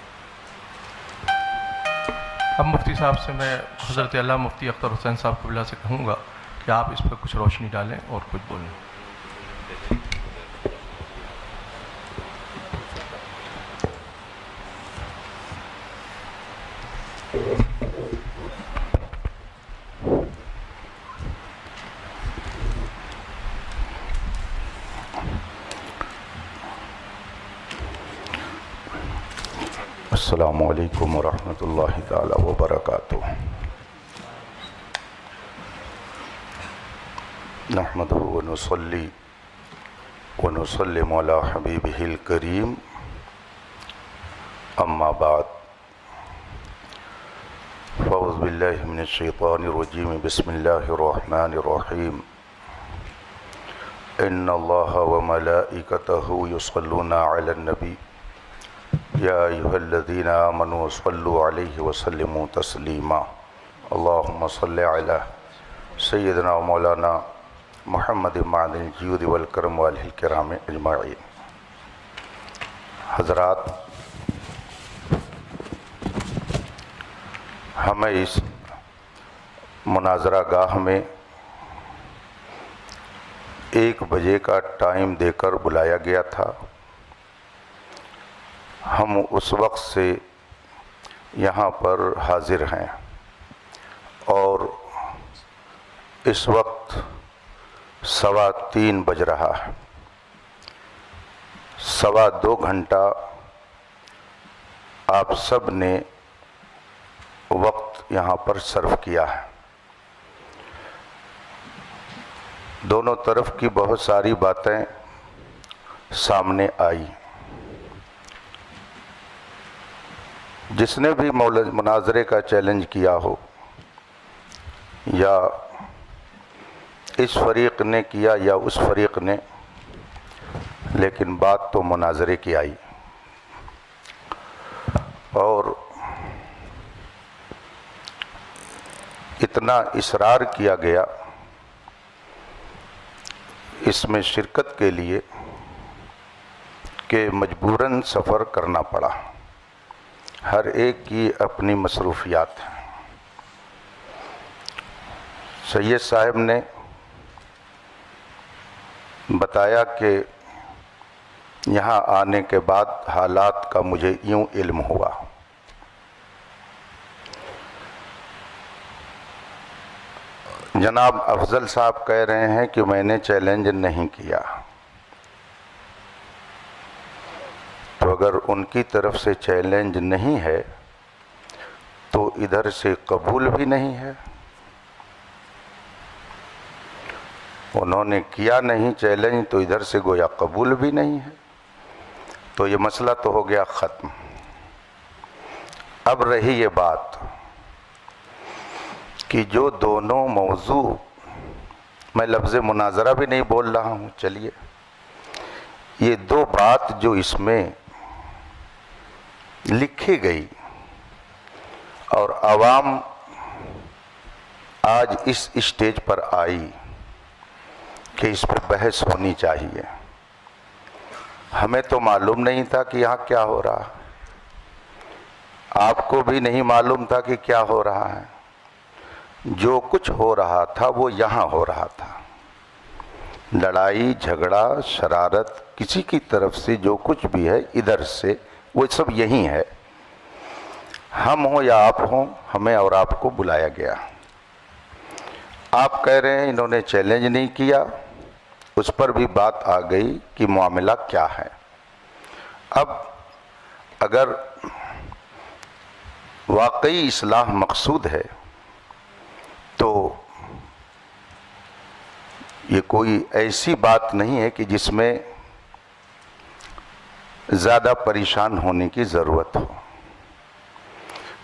اب مفتی صاحب سے میں حضرت علامہ مفتی اختر حسین صاحب قبلہ سے کہوں گا کہ آپ اس پہ کچھ روشنی ڈالیں اور کچھ بولیں. السلام علیکم ورحمۃ اللہ تعالی وبرکاتہ. نحمدہ ونصلی ونسلم علی حبیبہ الکریم, اما بعد, فاعوذ باللہ من الشیطان الرجیم, بسم اللہ الرحمن الرحیم. ان اللہ وملائکتہ یصلون علی النبی یا ایھا الذین آمنوا صلوا علیہ وسلموا تسلیما. اللہم صل علی سیدنا مولانا محمد معدن الجود والکرم والہ الکرام اجمعین۔ حضرات، ہمیں اس مناظرہ گاہ میں 1 بجے کا ٹائم دے کر بلایا گیا تھا۔ ہم اس وقت سے یہاں پر حاضر ہیں اور اس وقت 3:15 بج رہا ہے۔ 2.25 گھنٹہ آپ سب نے وقت یہاں پر صرف کیا ہے۔ دونوں طرف کی بہت ساری باتیں سامنے آئی۔ جس نے بھی مناظرے کا چیلنج کیا ہو یا اس فریق نے کیا یا اس فریق نے، لیکن بات تو مناظرے کی آئی اور اتنا اصرار کیا گیا اس میں شرکت کے لیے کہ مجبوراً سفر کرنا پڑا۔ ہر ایک کی اپنی مصروفیات ہیں۔ سید صاحب نے بتایا کہ یہاں آنے کے بعد حالات کا مجھے یوں علم ہوا۔ جناب افضل صاحب کہہ رہے ہیں کہ میں نے چیلنج نہیں کیا، تو اگر ان کی طرف سے چیلنج نہیں ہے تو ادھر سے قبول بھی نہیں ہے۔ انہوں نے کیا نہیں چیلنج تو ادھر سے گویا قبول بھی نہیں ہے، تو یہ مسئلہ تو ہو گیا ختم۔ اب رہی یہ بات کہ جو دونوں موضوع، میں لفظ مناظرہ بھی نہیں بول رہا ہوں، چلیے، یہ 2 بات جو اس میں لکھی گئی اور عوام آج اس اسٹیج پر آئی کہ اس پر بحث ہونی چاہیے۔ ہمیں تو معلوم نہیں تھا کہ یہاں کیا ہو رہا، آپ کو بھی نہیں معلوم تھا کہ کیا ہو رہا ہے۔ جو کچھ ہو رہا تھا وہ یہاں ہو رہا تھا۔ لڑائی جھگڑا شرارت کسی کی طرف سے جو کچھ بھی ہے ادھر سے، وہ سب یہی ہے۔ ہم ہوں یا آپ ہوں، ہمیں اور آپ کو بلایا گیا۔ آپ کہہ رہے ہیں انہوں نے چیلنج نہیں کیا، اس پر بھی بات آ گئی کہ معاملہ کیا ہے۔ اب اگر واقعی اصلاح مقصود ہے تو یہ کوئی ایسی بات نہیں ہے کہ جس میں زیادہ پریشان ہونے کی ضرورت ہو۔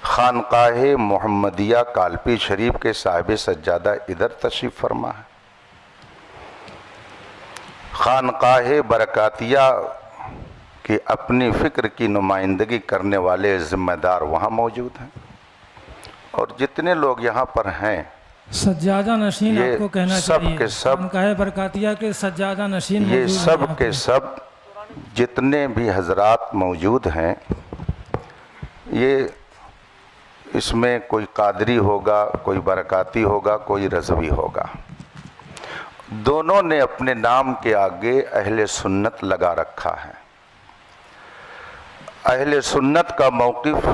خانقاہ محمدیہ کالپی شریف کے صاحب سجادہ ادھر تشریف فرما ہے۔ خانقاہ برکاتیہ کی اپنی فکر کی نمائندگی کرنے والے ذمہ دار وہاں موجود ہیں، اور جتنے لوگ یہاں پر ہیں سجادہ نشین، آپ کو کہنا چاہیے کے سب خانقاہ برکاتیہ کے سجادہ نشین یہ موجود سب ہیں کے سب جتنے بھی حضرات موجود ہیں، یہ اس میں کوئی قادری ہوگا، کوئی برکاتی ہوگا، کوئی رضوی ہوگا، دونوں نے اپنے نام کے آگے اہل سنت لگا رکھا ہے۔ اہل سنت کا موقف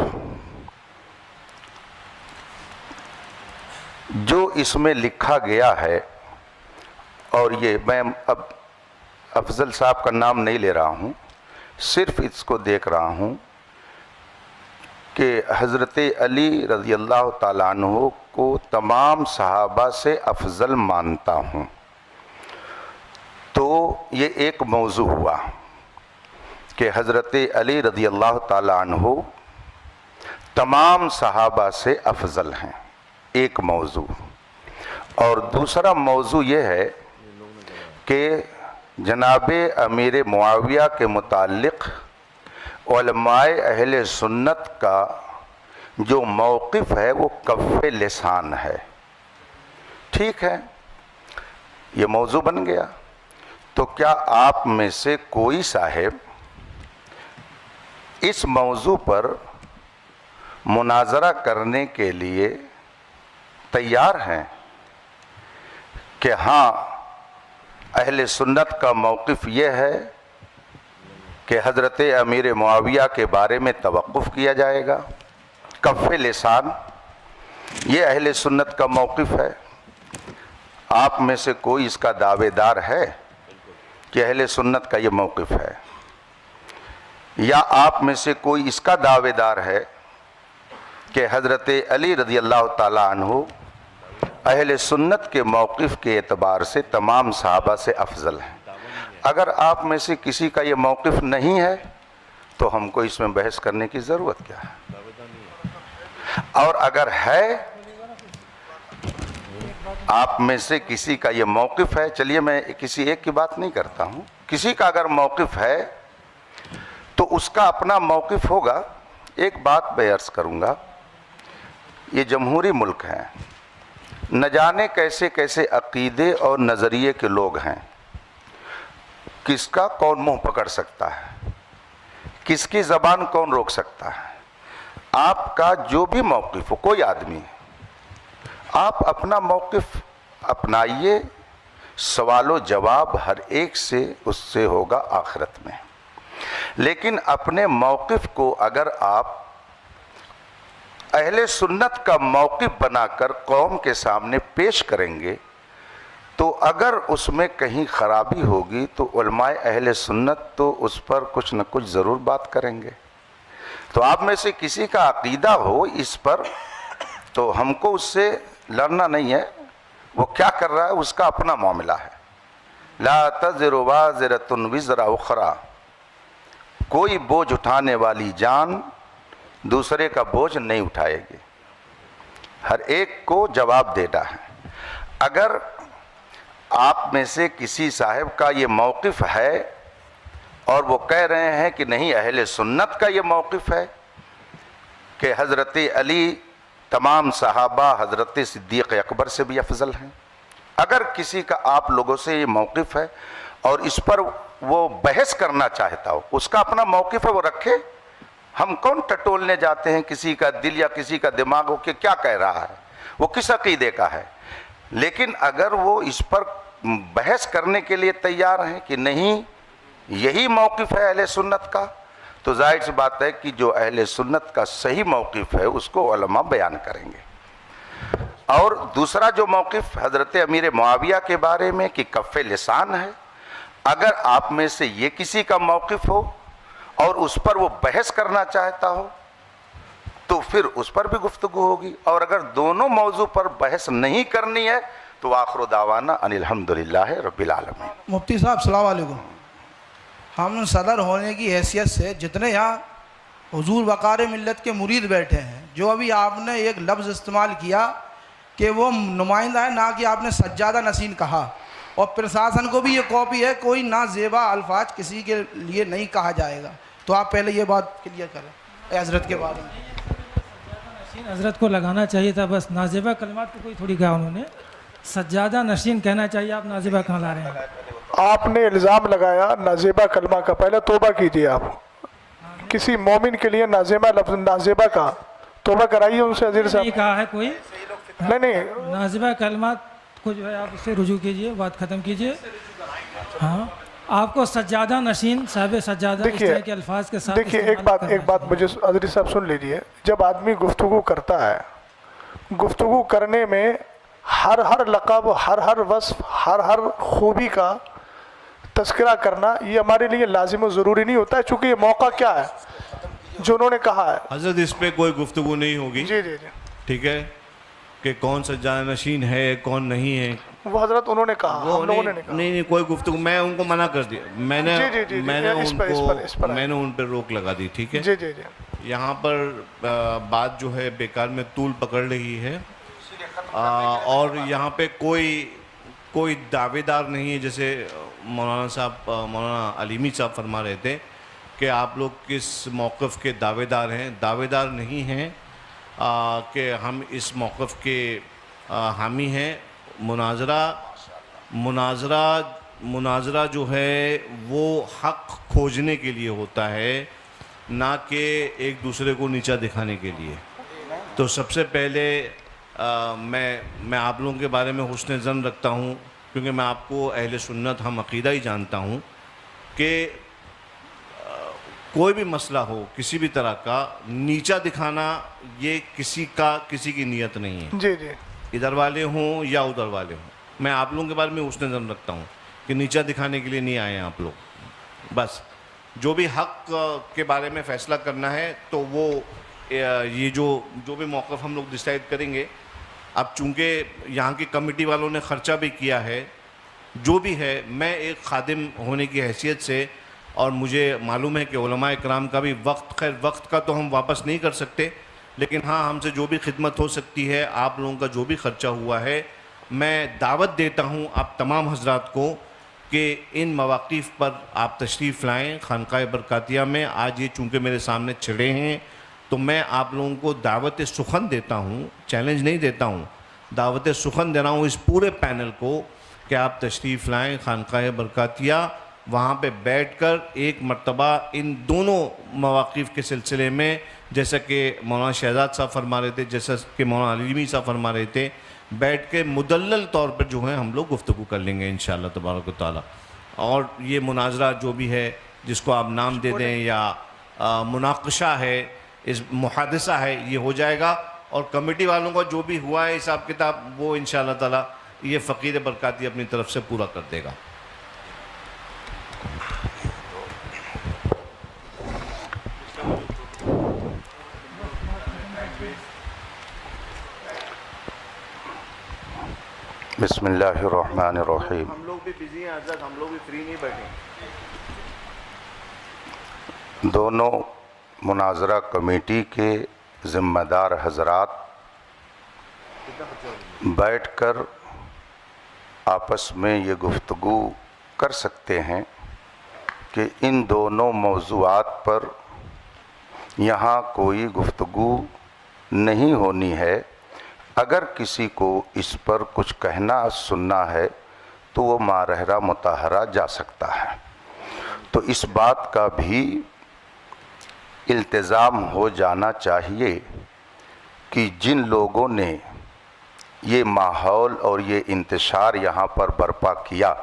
جو اس میں لکھا گیا ہے، اور یہ میں اب افضل صاحب کا نام نہیں لے رہا ہوں، صرف اس کو دیکھ رہا ہوں کہ حضرت علی رضی اللہ تعالیٰ عنہ کو تمام صحابہ سے افضل مانتا ہوں، تو یہ ایک موضوع ہوا کہ حضرت علی رضی اللہ تعالیٰ عنہ تمام صحابہ سے افضل ہیں، ایک موضوع۔ اور دوسرا موضوع یہ ہے کہ جناب امیر معاویہ کے متعلق علماء اہل سنت کا جو موقف ہے وہ کف لسان ہے۔ ٹھیک ہے، یہ موضوع بن گیا. تو کیا آپ میں سے کوئی صاحب اس موضوع پر مناظرہ کرنے کے لیے تیار ہیں کہ ہاں اہل سنت کا موقف یہ ہے کہ حضرت امیر معاویہ کے بارے میں توقف کیا جائے گا؟ کف لسان یہ اہل سنت کا موقف ہے. آپ میں سے کوئی اس کا دعوے دار ہے کہ اہل سنت کا یہ موقف ہے؟ یا آپ میں سے کوئی اس کا دعوے دار ہے کہ حضرت علی رضی اللہ تعالیٰ عنہ اہل سنت کے موقف کے اعتبار سے تمام صحابہ سے افضل ہیں؟ اگر آپ میں سے کسی کا یہ موقف نہیں ہے تو ہم کو اس میں بحث کرنے کی ضرورت کیا ہے؟ اور اگر ہے آپ میں سے کسی کا یہ موقف ہے، چلیے میں کسی ایک کی بات نہیں کرتا ہوں، کسی کا اگر موقف ہے تو اس کا اپنا موقف ہوگا. ایک بات میں عرض کروں گا، یہ جمہوری ملک ہے، نہ جانے کیسے کیسے عقیدے اور نظریے کے لوگ ہیں. کس کا کون منہ پکڑ سکتا ہے، کس کی زبان کون روک سکتا ہے؟ آپ کا جو بھی موقف ہو، کوئی آدمی آپ اپنا موقف اپنائیے، سوال و جواب ہر ایک سے اس سے ہوگا آخرت میں. لیکن اپنے موقف کو اگر آپ اہل سنت کا موقف بنا کر قوم کے سامنے پیش کریں گے تو اگر اس میں کہیں خرابی ہوگی تو علماء اہل سنت تو اس پر کچھ نہ کچھ ضرور بات کریں گے. تو آپ میں سے کسی کا عقیدہ ہو اس پر تو ہم کو اس سے لڑنا نہیں ہے، وہ کیا کر رہا ہے اس کا اپنا معاملہ ہے. لا تزر وازرۃ وزر اخری، کوئی بوجھ اٹھانے والی جان دوسرے کا بوجھ نہیں اٹھائے گی، ہر ایک کو جواب دینا ہے. اگر آپ میں سے کسی صاحب کا یہ موقف ہے اور وہ کہہ رہے ہیں کہ نہیں اہل سنت کا یہ موقف ہے کہ حضرت علی تمام صحابہ حضرت صدیق اکبر سے بھی افضل ہیں، اگر کسی کا آپ لوگوں سے یہ موقف ہے اور اس پر وہ بحث کرنا چاہتا ہو، اس کا اپنا موقف ہے، وہ رکھے. ہم کون ٹٹولنے جاتے ہیں کسی کا دل یا کسی کا دماغ ہو کہ کیا کہہ رہا ہے، وہ کس عقیدے کا ہے. لیکن اگر وہ اس پر بحث کرنے کے لیے تیار ہیں کہ نہیں یہی موقف ہے اہل سنت کا، تو ظاہر سی بات ہے کہ جو اہل سنت کا صحیح موقف ہے اس کو علماء بیان کریں گے. اور دوسرا جو موقف حضرت امیر معاویہ کے بارے میں کہ کف لسان ہے، اگر آپ میں سے یہ کسی کا موقف ہو اور اس پر وہ بحث کرنا چاہتا ہو تو پھر اس پر بھی گفتگو ہوگی. اور اگر دونوں موضوع پر بحث نہیں کرنی ہے تو آخر دعوانا ان الحمدللہ رب العالمین. مفتی صاحب السلام علیکم. ہم صدر ہونے کی حیثیت سے جتنے یہاں حضور وقار ملت کے مرید بیٹھے ہیں، جو ابھی آپ نے ایک لفظ استعمال کیا کہ وہ نمائندہ ہے، نہ کہ آپ نے سجادہ نشین کہا، اور پرشاسن کو بھی یہ کاپی ہے، کوئی نہ زیبا الفاظ کسی کے لیے نہیں کہا جائے گا. تو آپ پہلے یہ بات کلیئر کریں حضرت کے بارے میں. حضرت کو لگانا چاہیے تھا بس، نازیبہ کلمات کو کوئی تھوڑی کہا انہوں نے، سجادہ نشین کہنا چاہیے. آپ نازیبہ کہاں لا رہے ہیں؟ آپ نے الزام لگایا نازیبہ کلمہ کا، پہلے توبہ کیجیے. آپ کسی مومن کے لیے نازیبہ لفظ نازیبہ کا توبہ کرائیے ان سے. عزیز صاحب نہیں کہا ہے کوئی، نہیں نازیبہ کلمات کو جو ہے آپ اس سے رجوع کیجئے، بات ختم کیجئے. ہاں آپ کو سجادہ نشین صاحب سجادہ اس طرح کے الفاظ کے ساتھ. دیکھیے ایک بات مجھے عزیز صاحب سن لیجیے. جب آدمی گفتگو کرتا ہے، گفتگو کرنے میں ہر لقب، ہر وصف، ہر خوبی کا تذکرہ کرنا یہ ہمارے لیے لازم و ضروری نہیں ہوتا ہے، چونکہ یہ موقع کیا ہے جو انہوں نے کہا ہے. حضرت اس پہ کوئی گفتگو نہیں ہوگی. جی ٹھیک ہے کہ کون سجادہ نشین ہے کون نہیں ہے، وہ حضرت انہوں نے کہا، ہم لوگوں نے نہیں کہا. نہیں کوئی گفتگو، میں ان کو منع کر دیا، میں نے ان پہ روک لگا دی. ٹھیک ہے. جی یہاں پر بات جو ہے بیکار میں طول پکڑ رہی ہے، اور یہاں پہ کوئی دعوے دار نہیں ہے. جیسے مولانا علیمی صاحب فرما رہے تھے کہ آپ لوگ کس موقف کے دعوے دار ہیں. دعوے دار نہیں ہیں کہ ہم اس موقف کے حامی ہیں. مناظرہ مناظرہ جو ہے وہ حق کھوجنے کے لیے ہوتا ہے، نہ کہ ایک دوسرے کو نیچا دکھانے کے لیے۔ تو سب سے پہلے میں آپ لوگوں کے بارے میں حسن ظن رکھتا ہوں، کیونکہ میں آپ کو اہل سنت ہم عقیدہ ہی جانتا ہوں کہ کوئی بھی مسئلہ ہو کسی بھی طرح کا نیچا دکھانا یہ کسی کی نیت نہیں ہے، جی جی، ادھر والے ہوں یا ادھر والے ہوں۔ میں آپ لوگوں کے بارے میں حسن ظن رکھتا ہوں کہ نیچا دکھانے کے لیے نہیں آئے ہیں آپ لوگ۔ بس جو بھی حق کے بارے میں فیصلہ کرنا ہے تو وہ یہ جو بھی موقف ہم لوگ ڈیسائیڈ کریں گے، اب چونکہ یہاں کی کمیٹی والوں نے خرچہ بھی کیا ہے، جو بھی ہے، میں ایک خادم ہونے کی حیثیت سے، اور مجھے معلوم ہے کہ علماء اکرام کا بھی وقت کا تو ہم واپس نہیں کر سکتے، لیکن ہاں ہم سے جو بھی خدمت ہو سکتی ہے، آپ لوگوں کا جو بھی خرچہ ہوا ہے، میں دعوت دیتا ہوں آپ تمام حضرات کو کہ ان مواقف پر آپ تشریف لائیں خانقاہ برکاتیہ میں۔ آج یہ چونکہ میرے سامنے چھڑے ہیں تو میں آپ لوگوں کو دعوت سخن دیتا ہوں، چیلنج نہیں دیتا ہوں، دعوت سخن دے رہا ہوں اس پورے پینل کو کہ آپ تشریف لائیں خانقاہ برکاتیہ، وہاں پہ بیٹھ کر ایک مرتبہ ان دونوں مواقف کے سلسلے میں، جیسا کہ مولانا شہزاد صاحب فرما رہے تھے، جیسا کہ مولانا علیمی صاحب فرما رہے تھے، بیٹھ کے مدلل طور پر جو ہے ہم لوگ گفتگو کر لیں گے انشاءاللہ تبارک و تعالیٰ۔ اور یہ مناظرہ جو بھی ہے، جس کو آپ نام دے دیں یا مناقشہ ہے، اس محادثہ ہے، یہ ہو جائے گا، اور کمیٹی والوں کا جو بھی ہوا ہے حساب کتاب وہ انشاءاللہ تعالیٰ یہ فقیر برکاتی اپنی طرف سے پورا کر دے گا۔ بسم اللہ الرحمن الرحیم۔ ہم لوگ بھی بزی ہیں حضرت، ہم لوگ بھی فری نہیں بیٹھے۔ دونوں مناظرہ کمیٹی کے ذمہ دار حضرات بیٹھ کر آپس میں یہ گفتگو کر سکتے ہیں کہ ان دونوں موضوعات پر یہاں کوئی گفتگو نہیں ہونی ہے۔ اگر کسی کو اس پر کچھ کہنا سننا ہے تو وہ مارحرہ مطہرہ جا سکتا ہے۔ تو اس بات کا بھی التزام ہو جانا چاہیے کہ جن لوگوں نے یہ ماحول اور یہ انتشار یہاں پر برپا کیا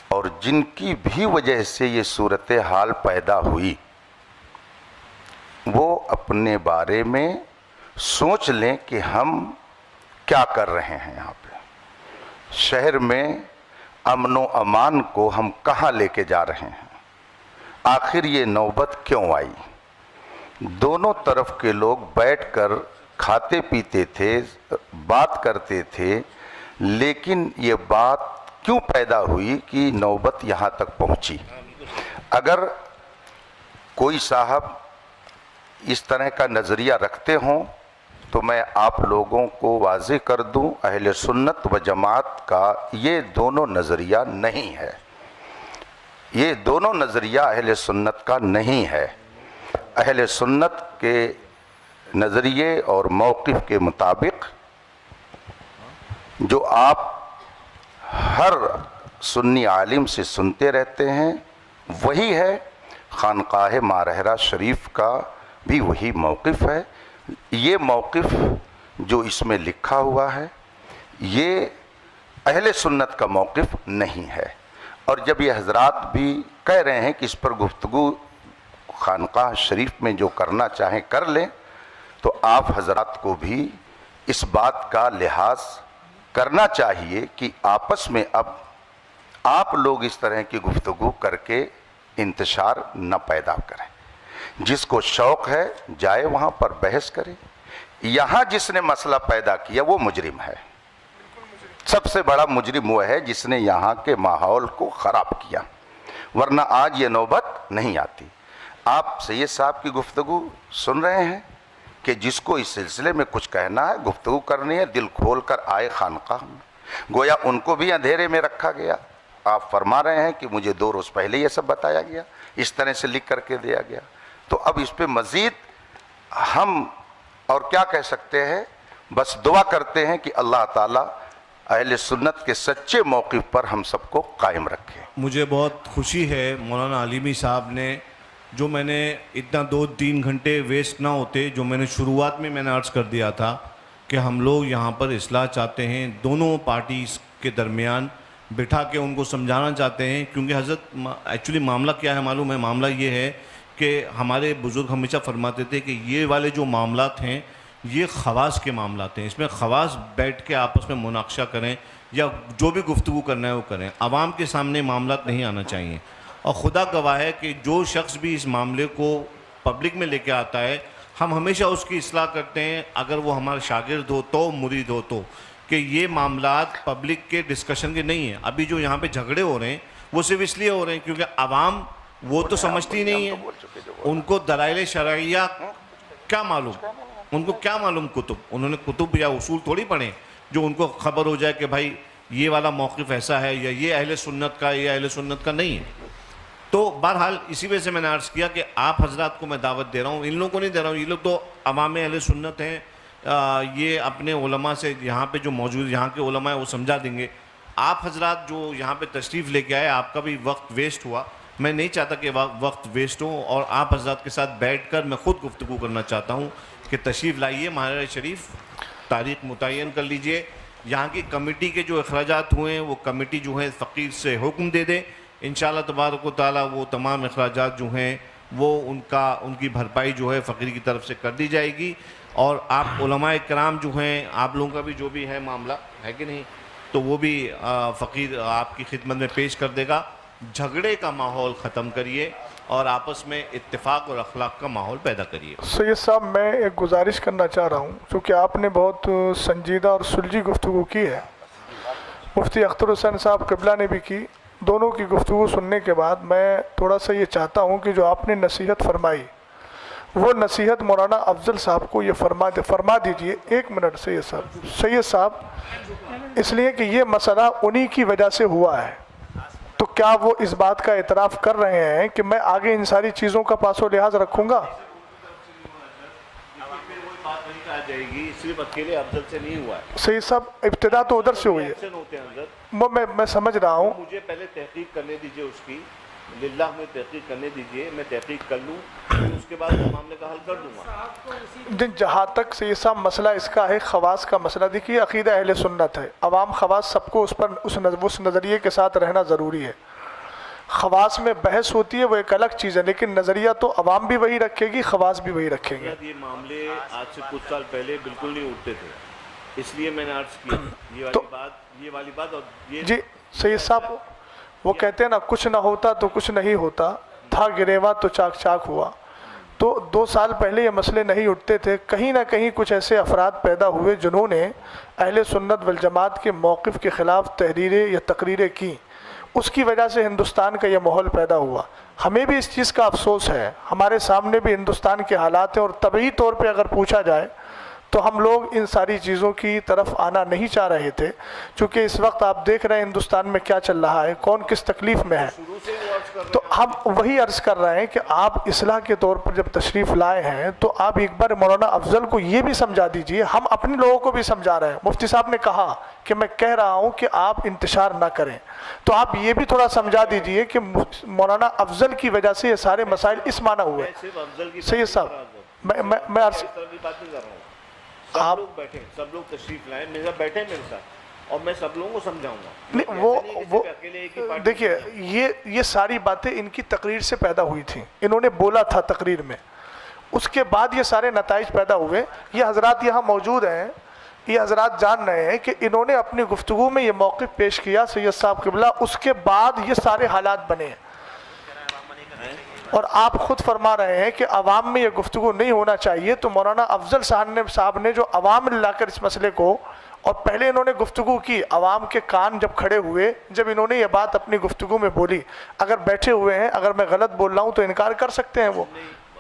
اور جن کی بھی وجہ سے یہ صورتحال پیدا ہوئی، وہ اپنے بارے میں سوچ لیں کہ ہم کیا کر رہے ہیں یہاں پہ، شہر میں امن و امان کو ہم کہاں لے کے جا رہے ہیں، آخر یہ نوبت کیوں آئی۔ دونوں طرف کے لوگ بیٹھ کر کھاتے پیتے تھے، بات کرتے تھے، لیکن یہ بات کیوں پیدا ہوئی کہ نوبت یہاں تک پہنچی۔ اگر کوئی صاحب اس طرح کا نظریہ رکھتے ہوں تو میں آپ لوگوں کو واضح کر دوں، اہل سنت و جماعت کا یہ دونوں نظریہ نہیں ہے، یہ دونوں نظریہ اہل سنت کا نہیں ہے۔ اہل سنت کے نظریے اور موقف کے مطابق جو آپ ہر سنی عالم سے سنتے رہتے ہیں وہی ہے، خانقاہ مارحرہ شریف کا بھی وہی موقف ہے۔ یہ موقف جو اس میں لکھا ہوا ہے یہ اہل سنت کا موقف نہیں ہے، اور جب یہ حضرات بھی کہہ رہے ہیں کہ اس پر گفتگو خانقاہ شریف میں جو کرنا چاہیں کر لیں، تو آپ حضرات کو بھی اس بات کا لحاظ کرنا چاہیے کہ آپس میں اب آپ لوگ اس طرح کی گفتگو کر کے انتشار نہ پیدا کریں۔ جس کو شوق ہے جائے وہاں پر بحث کرے۔ یہاں جس نے مسئلہ پیدا کیا وہ مجرم ہے، سب سے بڑا مجرم وہ ہے جس نے یہاں کے ماحول کو خراب کیا، ورنہ آج یہ نوبت نہیں آتی۔ آپ سید صاحب کی گفتگو سن رہے ہیں کہ جس کو اس سلسلے میں کچھ کہنا ہے، گفتگو کرنی ہے، دل کھول کر آئے خانقاہ میں۔ گویا ان کو بھی اندھیرے میں رکھا گیا۔ آپ فرما رہے ہیں کہ مجھے 2 روز پہلے یہ سب بتایا گیا، اس طرح سے لکھ کر کے دیا گیا، تو اب اس پہ مزید ہم اور کیا کہہ سکتے ہیں؟ بس دعا کرتے ہیں کہ اللہ تعالیٰ اہل سنت کے سچے موقف پر ہم سب کو قائم رکھے۔ مجھے بہت خوشی ہے مولانا علیمی صاحب نے، جو میں نے اتنا 2-3 گھنٹے ویسٹ نہ ہوتے، جو میں نے شروعات میں نے عرض کر دیا تھا کہ ہم لوگ یہاں پر اصلاح چاہتے ہیں، دونوں پارٹیز کے درمیان بٹھا کے ان کو سمجھانا چاہتے ہیں، کیونکہ حضرت ایکچولی معاملہ کیا ہے معلوم ہے؟ معاملہ یہ ہے کہ ہمارے بزرگ ہمیشہ فرماتے تھے کہ یہ والے جو معاملات ہیں یہ خواص کے معاملات ہیں، اس میں خواص بیٹھ کے آپس میں مناقشہ کریں یا جو بھی گفتگو کرنا ہے وہ کریں، عوام کے سامنے معاملات نہیں آنا چاہیے۔ اور خدا گواہ ہے کہ جو شخص بھی اس معاملے کو پبلک میں لے کے آتا ہے ہم ہمیشہ اس کی اصلاح کرتے ہیں، اگر وہ ہمارا شاگرد ہو تو، مرید ہو تو، کہ یہ معاملات پبلک کے ڈسکشن کے نہیں ہیں۔ ابھی جو یہاں پہ جھگڑے ہو رہے ہیں وہ صرف اس لیے ہو رہے ہیں کیونکہ عوام وہ تو سمجھتی نہیں ہے، ان کو دلائل شرعیہ کیا معلوم، ان کو کیا معلوم کتب، انہوں نے کتب یا اصول تھوڑی پڑھیں جو ان کو خبر ہو جائے کہ بھائی یہ والا موقف ایسا ہے یا یہ اہل سنت کا یا اہل سنت کا نہیں ہے۔ تو بہرحال اسی وجہ سے میں نے عرض کیا کہ آپ حضرات کو میں دعوت دے رہا ہوں، ان لوگوں کو نہیں دے رہا ہوں، یہ لوگ تو عوام اہل سنت ہیں، یہ اپنے علماء سے یہاں پہ جو موجود یہاں کے علماء ہیں وہ سمجھا دیں گے۔ آپ حضرات جو یہاں پہ تشریف لے کے آئے، آپ کا بھی وقت ویسٹ ہوا، میں نہیں چاہتا کہ وقت ویسٹ ہو، اور آپ حضرات کے ساتھ بیٹھ کر میں خود گفتگو کرنا چاہتا ہوں کہ تشریف لائیے مہاجر شریف، تاریخ متعین کر لیجئے، یہاں کی کمیٹی کے جو اخراجات ہوئے ہیں وہ کمیٹی جو ہے فقیر سے حکم دے دے، انشاءاللہ تبارک و تعالیٰ وہ تمام اخراجات جو ہیں وہ ان کی بھرپائی جو ہے فقیر کی طرف سے کر دی جائے گی، اور آپ علماء کرام جو ہیں آپ لوگوں کا بھی جو بھی ہے معاملہ ہے کہ نہیں تو وہ بھی فقیر آپ کی خدمت میں پیش کر دے گا۔ جھگڑے کا ماحول ختم کریے اور آپس میں اتفاق اور اخلاق کا ماحول پیدا کریے۔ سید صاحب میں ایک گزارش کرنا چاہ رہا ہوں، چونکہ آپ نے بہت سنجیدہ اور سلجھی گفتگو کی ہے، مفتی اختر حسین صاحب قبلہ نے بھی کی، دونوں کی گفتگو سننے کے بعد میں تھوڑا سا یہ چاہتا ہوں کہ جو آپ نے نصیحت فرمائی وہ نصیحت مولانا افضل صاحب کو یہ فرما دیجئے۔ ایک منٹ سید صاحب اس لیے کہ یہ مسئلہ انہی کی وجہ سے ہوا ہے، تو کیا وہ اس بات کا اعتراف کر رہے ہیں کہ میں آگے ان ساری چیزوں کا پاس و لحاظ رکھوں گا؟ جائے گی صرف اکیلے افضل سے نہیں ہوا ہے سید صاحب، ابتدا تو ادھر سے ہوئی ہے، میں سمجھ رہا ہوں، مجھے پہلے تحقیق کرنے دیجئے اس کی، للہ میں تحقیق کرنے دیجئے، میں تحقیق کر لوں اس کے بعد اس معاملے کا حل کر دوں گا۔ جہاں تک سید صاحب مسئلہ اس کا ہے خواص کا مسئلہ، دیکھیے عقیدہ اہل سنت ہے، عوام خواص سب کو اس نظریے کے ساتھ رہنا ضروری ہے۔ خواص میں بحث ہوتی ہے وہ ایک الگ چیز ہے، لیکن نظریہ تو عوام بھی وہی رکھے گی، خواص بھی وہی رکھیں گے۔ یہ معاملے آج سے کچھ سال پہلے بالکل نہیں اٹھتے تھے، اس لیے میں نے عرض کیا یہ والی بات اور یہ جی سید صاحب وہ کہتے ہیں نا کچھ نہ ہوتا تو کچھ نہیں ہوتا، تھا گریوا تو چاک چاک ہوا، تو 2 سال پہلے یہ مسئلے نہیں اٹھتے تھے، کہیں نہ کہیں کچھ ایسے افراد پیدا ہوئے جنہوں نے اہل سنت والجماعت کے موقف کے خلاف تحریریں یا تقریریں کی، اس کی وجہ سے ہندوستان کا یہ ماحول پیدا ہوا۔ ہمیں بھی اس چیز کا افسوس ہے، ہمارے سامنے بھی ہندوستان کے حالات ہیں، اور طبعی طور پہ اگر پوچھا جائے تو ہم لوگ ان ساری چیزوں کی طرف آنا نہیں چاہ رہے تھے، چونکہ اس وقت آپ دیکھ رہے ہیں ہندوستان میں کیا چل رہا ہے، کون کس تکلیف میں ہے، تو ہم وہی عرض کر رہے ہیں کہ آپ اصلاح کے طور پر جب تشریف لائے ہیں تو آپ ایک بار مولانا افضل کو یہ بھی سمجھا دیجئے، ہم اپنے لوگوں کو بھی سمجھا رہے ہیں، مفتی صاحب نے کہا کہ میں کہہ رہا ہوں کہ آپ انتشار نہ کریں، تو آپ یہ بھی تھوڑا سمجھا دیجئے کہ مولانا افضل کی وجہ سے یہ سارے مسائل اس معنی ہوئے۔ سید صاحب میں عرض سب لوگ بیٹھیں، سب لوگ تشریف لائیں، میرے بیٹھیں میرے ساتھ اور میں سب لوگوں کو سمجھاؤں گا۔ وہ دیکھیے یہ ساری باتیں ان کی تقریر سے پیدا ہوئی تھیں، انہوں نے بولا تھا تقریر میں، اس کے بعد یہ سارے نتائج پیدا ہوئے۔ یہ حضرات یہاں موجود ہیں، یہ حضرات جان رہے ہیں کہ انہوں نے اپنی گفتگو میں یہ موقف پیش کیا سید صاحب قبلہ، اس کے بعد یہ سارے حالات بنے ہیں، اور آپ خود فرما رہے ہیں کہ عوام میں یہ گفتگو نہیں ہونا چاہیے، تو مولانا افضل صاحب نے جو عوام میں لا کر اس مسئلے کو، اور پہلے انہوں نے گفتگو کی، عوام کے کان جب کھڑے ہوئے، جب انہوں نے یہ بات اپنی گفتگو میں بولی، اگر بیٹھے ہوئے ہیں، اگر میں غلط بول رہا ہوں تو انکار کر سکتے ہیں، وہ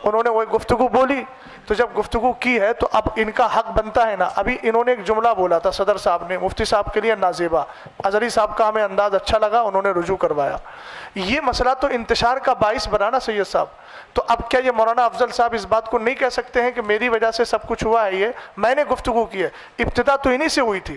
انہوں نے وہ گفتگو بولی، تو جب گفتگو کی ہے تو اب ان کا حق بنتا ہے نا۔ ابھی انہوں نے ایک جملہ بولا تھا صدر صاحب نے، مفتی صاحب کے لیے نازیبا، اظہری صاحب کا ہمیں انداز اچھا لگا، انہوں نے رجوع کروایا، یہ مسئلہ تو انتشار کا باعث بنا نا سید صاحب۔ تو اب کیا یہ مولانا افضل صاحب اس بات کو نہیں کہہ سکتے ہیں کہ میری وجہ سے سب کچھ ہوا ہے؟ یہ میں نے گفتگو کی ہے، ابتدا تو انہی سے ہوئی تھی،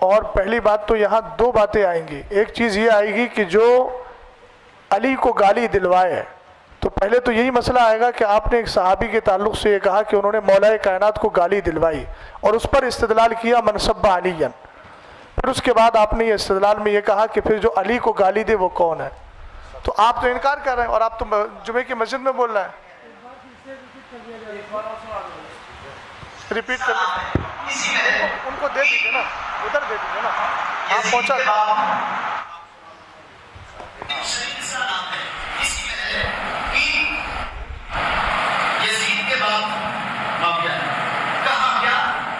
اور پہلی بات تو یہاں دو باتیں آئیں گی. ایک چیز یہ آئے گی کہ جو علی کو گالی دلوائے، تو پہلے تو یہی مسئلہ آئے گا کہ آپ نے ایک صحابی کے تعلق سے یہ کہا کہ انہوں نے مولا کائنات کو گالی دلوائی اور اس پر استدلال کیا من سب علیًا. پھر اس کے بعد آپ نے یہ استدلال میں یہ کہا کہ پھر جو علی کو گالی دے وہ کون ہے. تو آپ تو انکار کر رہے ہیں اور آپ تو جمعے کی مسجد میں بول رہے ہیں. ریپیٹ کر ان کو دے دیجیے نا، ادھر دے دیجیے نا، آپ پہنچا یزید کے بعد معاویہ کہا کیا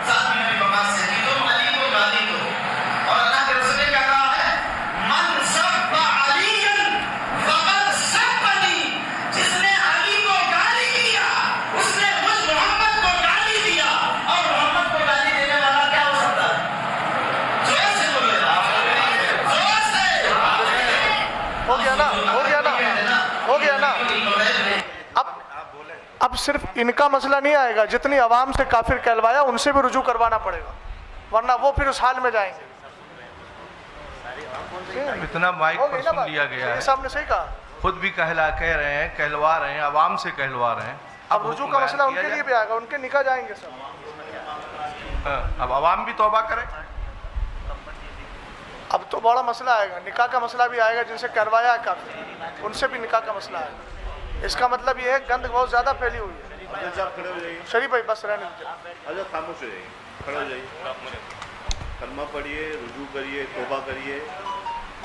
ساتھ میں نبی پاک سے کہ تم علی کو گالی دو، اور اللہ کے رسول نے کیا کہا ہے من سب علیًا فقد سبنی، جس نے علی کو گالی دیا اس نے مجھ محمد کو گالی دیا. اور محمد کو گالی دینے والا کیا ہو سکتا ہے؟ زور سے بولے گا، زور سے. ہو گیا نا، ہو گیا نا، ہو گیا نا. اب صرف ان کا مسئلہ نہیں آئے گا، جتنی عوام سے کافر کہلوایا ان سے بھی رجوع کروانا پڑے گا، ورنہ وہ پھر اس حال میں جائیں گے. اتنا مائک پر سن لیا گیا ہے، صاحب نے صحیح کہا، خود بھی کہہ رہے ہیں، کہلوا رہے ہیں، عوام سے کہلوا رہے ہیں. اب رجوع کا مسئلہ ان کے لیے بھی آئے گا، ان کے نکاح جائیں گے سب. اب عوام بھی توبہ کرے. اب تو بڑا مسئلہ آئے گا، نکاح کا مسئلہ بھی آئے گا، جن سے کہلوایا ہے کافر ان سے بھی نکاح کا مسئلہ آئے گا. اس کا مطلب یہ ہے گند بہت زیادہ پھیلی ہوئی ہے. شریف بھائی بس رہنے دیجیے. حضرت خاموش ہو جائیے، کھڑے ہو جائیے، کلمہ پڑھیے، رجوع کریے، توبہ کریے.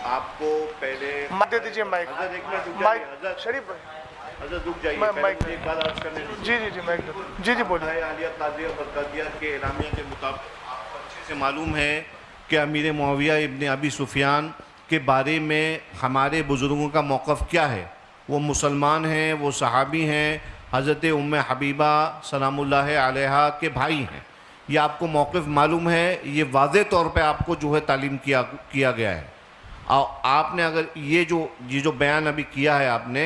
آپ کو پہلے دے دیجیے مائک. شریف بھائی حضرت رک جائیے، ایک بات عرض کرنے دیجیے. جی جی جی مائک جی جی بولیے. عالیہ قاضیہ برکاتیات کے اعلامیہ کے مطابق آپ کو اچھے سے معلوم ہے کہ امیر معاویہ ابن ابی سفیان کے بارے میں ہمارے بزرگوں کا موقف کیا ہے. وہ مسلمان ہیں، وہ صحابی ہیں، حضرت ام حبیبہ سلام اللہ علیہا کے بھائی ہیں. یہ آپ کو موقف معلوم ہے، یہ واضح طور پہ آپ کو جو ہے تعلیم کیا گیا ہے. اور آپ نے اگر یہ جو بیان ابھی کیا ہے آپ نے،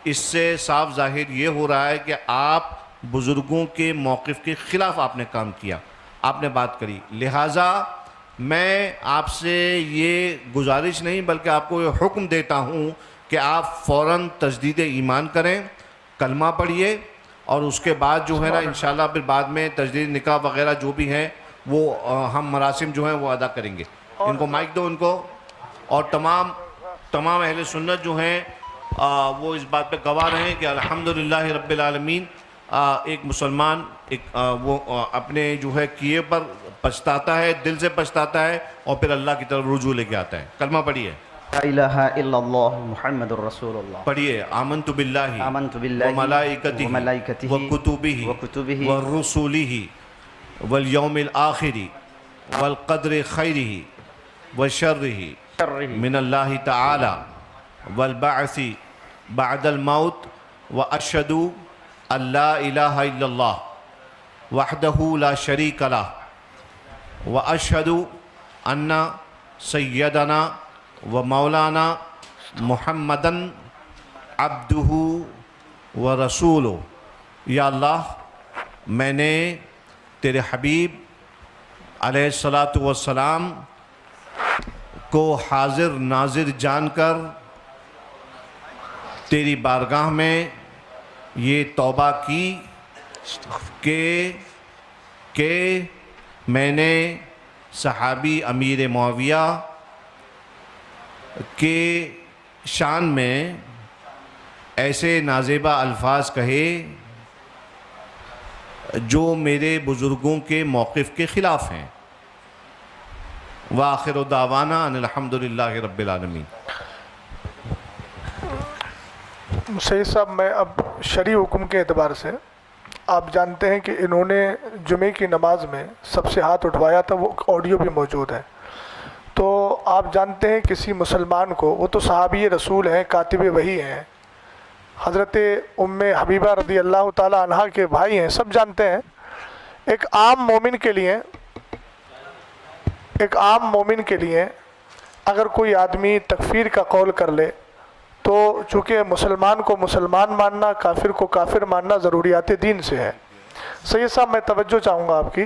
اس سے صاف ظاہر یہ ہو رہا ہے کہ آپ بزرگوں کے موقف کے خلاف آپ نے کام کیا، آپ نے بات کری. لہٰذا میں آپ سے یہ گزارش نہیں بلکہ آپ کو یہ حکم دیتا ہوں کہ آپ فوراً تجدید ایمان کریں، کلمہ پڑھیے، اور اس کے بعد جو ہے نا انشاءاللہ پھر بعد میں تجدید نکاح وغیرہ جو بھی ہیں وہ ہم مراسم جو ہیں وہ ادا کریں گے. ان کو مائک دو ان کو. اور تمام اہل سنت جو ہیں وہ اس بات پہ گواہ رہے ہیں کہ الحمدللہ رب العالمین ایک مسلمان وہ اپنے جو ہے کیے پر پچھتاتا ہے، دل سے پچھتاتا ہے، اور پھر اللہ کی طرف رجوع لے کے آتا ہے. کلمہ پڑھیے. لا الہ الا اللہ محمد الرسول اللہ. پڑھیے. آمنت باللہ وملائکتہ وکتبہ ورسولہ والیوم الآخر والقدر خیرہ وشرہ من اللہ تعالی والبعث بعد الموت واشہد ان لا الہ الا اللہ وحدہ لا شریک لہ واشہد ان سیدنا و مولانا محمدن عبدہ و رسولہ. یا اللہ، میں نے تیرے حبیب علیہ الصلاۃ والسلام کو حاضر ناظر جان کر تیری بارگاہ میں یہ توبہ کی کہ میں نے صحابی امیر معاویہ کے شان میں ایسے نازیبہ الفاظ کہے جو میرے بزرگوں کے موقف کے خلاف ہیں. وآخر دعوانا ان الحمدللہ رب العالمین. سید صاحب، میں اب شرعی حکم کے اعتبار سے آپ جانتے ہیں کہ انہوں نے جمعے کی نماز میں سب سے ہاتھ اٹھوایا تھا، وہ آڈیو بھی موجود ہے. تو آپ جانتے ہیں کسی مسلمان کو، وہ تو صحابی رسول ہیں، کاتب وحی ہیں، حضرت ام حبیبہ رضی اللہ تعالی عنہ کے بھائی ہیں، سب جانتے ہیں. ایک عام مومن کے لیے اگر کوئی آدمی تکفیر کا قول کر لے تو چونکہ مسلمان کو مسلمان ماننا، کافر کو کافر ماننا ضروریات دین سے ہے. سید صاحب، میں توجہ چاہوں گا آپ کی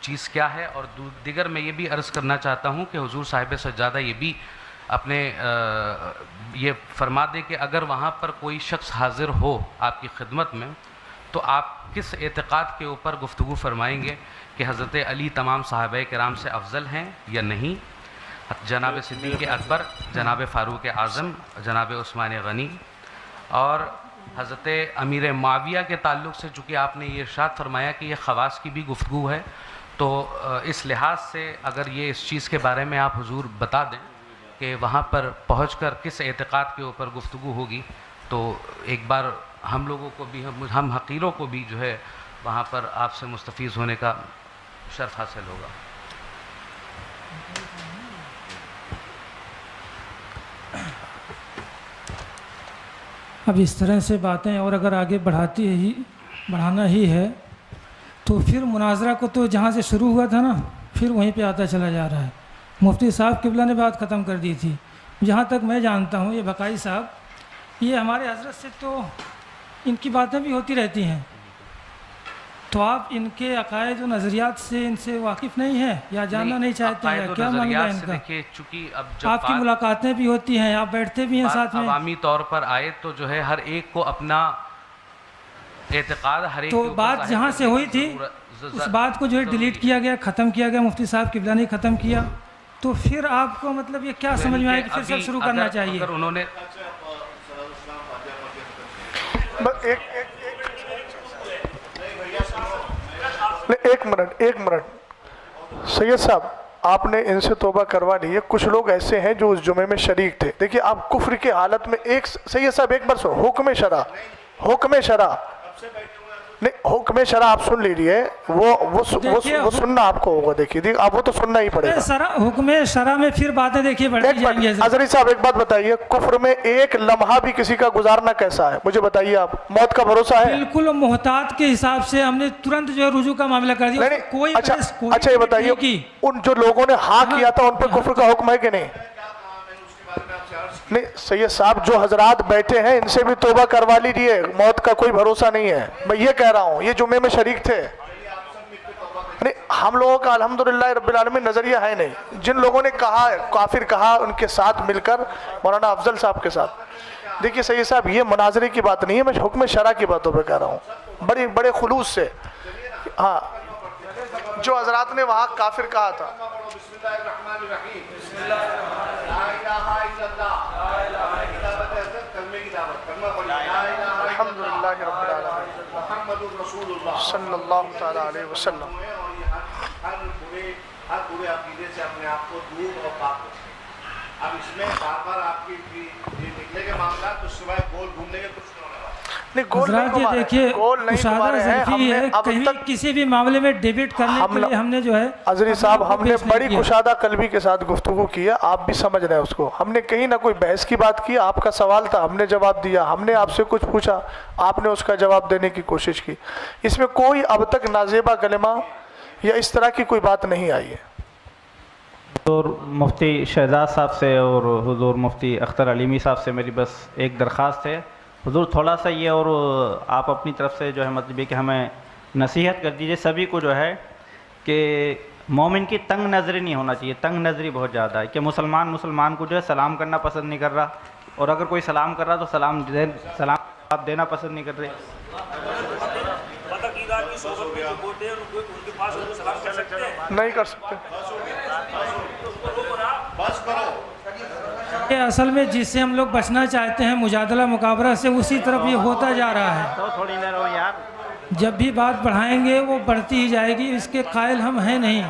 چیز کیا ہے، اور دیگر میں یہ بھی عرض کرنا چاہتا ہوں کہ حضور صاحب سجادہ یہ بھی اپنے یہ فرما دیں کہ اگر وہاں پر کوئی شخص حاضر ہو آپ کی خدمت میں تو آپ کس اعتقاد کے اوپر گفتگو فرمائیں گے کہ حضرت علی تمام صحابہ کرام سے افضل ہیں یا نہیں، جناب صدیق اکبر، جناب فاروق اعظم، جناب عثمان غنی، اور حضرت امیر معاویہ کے تعلق سے چونکہ آپ نے یہ ارشاد فرمایا کہ یہ خواص کی بھی گفتگو ہے، تو اس لحاظ سے اگر یہ اس چیز کے بارے میں آپ حضور بتا دیں کہ وہاں پر پہنچ کر کس اعتقاد کے اوپر گفتگو ہوگی، تو ایک بار ہم لوگوں کو بھی، ہم حقیروں کو بھی جو ہے وہاں پر آپ سے مستفیض ہونے کا شرف حاصل ہوگا۔ اب اس طرح سے باتیں اور اگر آگے بڑھانا ہی ہے تو پھر مناظرہ کو تو جہاں سے شروع ہوا تھا نا پھر وہیں پہ آتا چلا جا رہا ہے۔ مفتی صاحب قبلہ نے بات ختم کر دی تھی، جہاں تک میں جانتا ہوں یہ بقائی صاحب یہ ہمارے حضرت سے تو ان کی باتیں بھی ہوتی رہتی ہیں، تو آپ ان کے عقائد و نظریات سے ان سے واقف نہیں ہیں یا جاننا نہیں چاہتے ہیں، کیا معاملہ ہے ان کا؟ آپ کی ملاقاتیں بھی ہوتی ہیں، آپ بیٹھتے بھی ہیں ساتھ میں، عوامی طور پر آئے تو جو ہے ہر ایک کو اپنا اعتقاد ہر ایک تو بات جہاں سے ہوئی تھی اس بات کو جو ہے ڈیلیٹ کیا گیا، ختم کیا گیا، مفتی صاحب قبلہ نے ختم کیا، تو پھر آپ کو مطلب یہ کیا سمجھ میں آئے کہ پھر سے شروع کرنا چاہیے؟ انہوں نے ایک منٹ سید صاحب، آپ نے ان سے توبہ کروا لی ہے، کچھ لوگ ایسے ہیں جو اس جمعے میں شریک تھے۔ دیکھیے آپ کفر کی حالت میں سید صاحب ایک بار سو حکم شرع نہیں، حکم شرع آپ سن لیجیے، وہ سننا آپ کو ہوگا، دیکھیے آپ وہ تو سننا ہی پڑے گا۔ حکم شرع میں پھر باتیں دیکھیے بڑھتی جائیں گی۔ حضرت صاحب ایک بات بتائیے، کفر میں ایک لمحہ بھی کسی کا گزارنا کیسا ہے؟ مجھے بتائیے، آپ موت کا بھروسہ ہے؟ بالکل محتاط کے حساب سے ہم نے ترنت جو ہے رجوع کا معاملہ کر دیا۔ کوئی اچھا یہ بتائیے، ان جو لوگوں نے ہاں کیا تھا ان پہ کفر کا حکم ہے کہ نہیں؟ نہیں سید صاحب، جو حضرات بیٹھے ہیں ان سے بھی توبہ کروا لیجیے، موت کا کوئی بھروسہ نہیں ہے، میں یہ کہہ رہا ہوں، یہ جمعے میں شریک تھے۔ نہیں، ہم لوگوں کا الحمدللہ رب العالمین نظریہ ہے نہیں، جن لوگوں نے کہا کافر کہا ان کے ساتھ مل کر مولانا افضل صاحب کے ساتھ۔ دیکھیے سید صاحب، یہ مناظرے کی بات نہیں ہے، میں حکم شرع کی باتوں پہ کہہ رہا ہوں، بڑے خلوص سے۔ ہاں، جو حضرات نے وہاں کافر کہا تھا، الحمدللہ رب العالمین صلی اللہ تعالیٰ علیہ وسلم۔ ہر برے عقیدے سے اپنے آپ کو دور اور پاک رکھیں۔ اب اس میں بار بار آپ کی یہ نکلے کے معاملات تو سوائے گول گھومنے کے کچھ حضرات یہ دیکھیے مشاہدہ ظرفی ہے، کہیں کسی بھی معاملے میں ڈیبیٹ کرنے کے لیے ہم نے جو ہے عزیز صاحب ہم نے بڑی کشادہ قلبی کے ساتھ گفتگو کی ہے، آپ بھی سمجھ رہے ہیں اس کو، ہم نے کہیں نہ کوئی بحث کی بات کی، آپ کا سوال تھا ہم نے جواب دیا، ہم نے آپ سے کچھ پوچھا آپ نے اس کا جواب دینے کی کوشش کی، اس میں کوئی اب تک نازیبہ کلمہ یا اس طرح کی کوئی بات نہیں آئی ہے۔ حضور مفتی شہزاد صاحب سے اور حضور مفتی اختر علیمی صاحب سے میری بس ایک درخواست ہے، حضور تھوڑا سا یہ اور آپ اپنی طرف سے جو ہے مطلب یہ کہ ہمیں نصیحت کر دیجئے سبھی کو جو ہے کہ مومن کی تنگ نظری نہیں ہونا چاہیے، تنگ نظری بہت زیادہ ہے کہ مسلمان کو جو ہے سلام کرنا پسند نہیں کر رہا، اور اگر کوئی سلام کر رہا تو سلام دینا پسند نہیں کر رہے۔ نہیں کر سکتے۔ اصل میں جس سے ہم لوگ بچنا چاہتے ہیں مجادلہ مقابلہ سے، اسی طرف یہ ہوتا جا رہا ہے، جب بھی بات بڑھائیں گے وہ بڑھتی ہی جائے گی، اس کے قائل ہم ہیں نہیں۔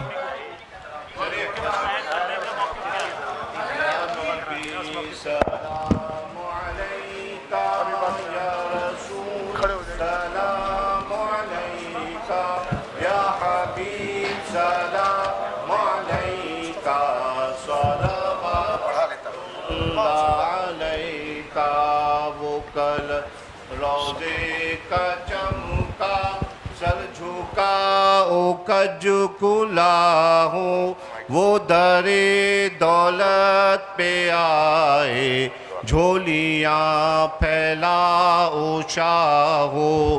کج کلا ہوں وہ در دولت پہ آئے، جھولیاں پھیلا او شاہو،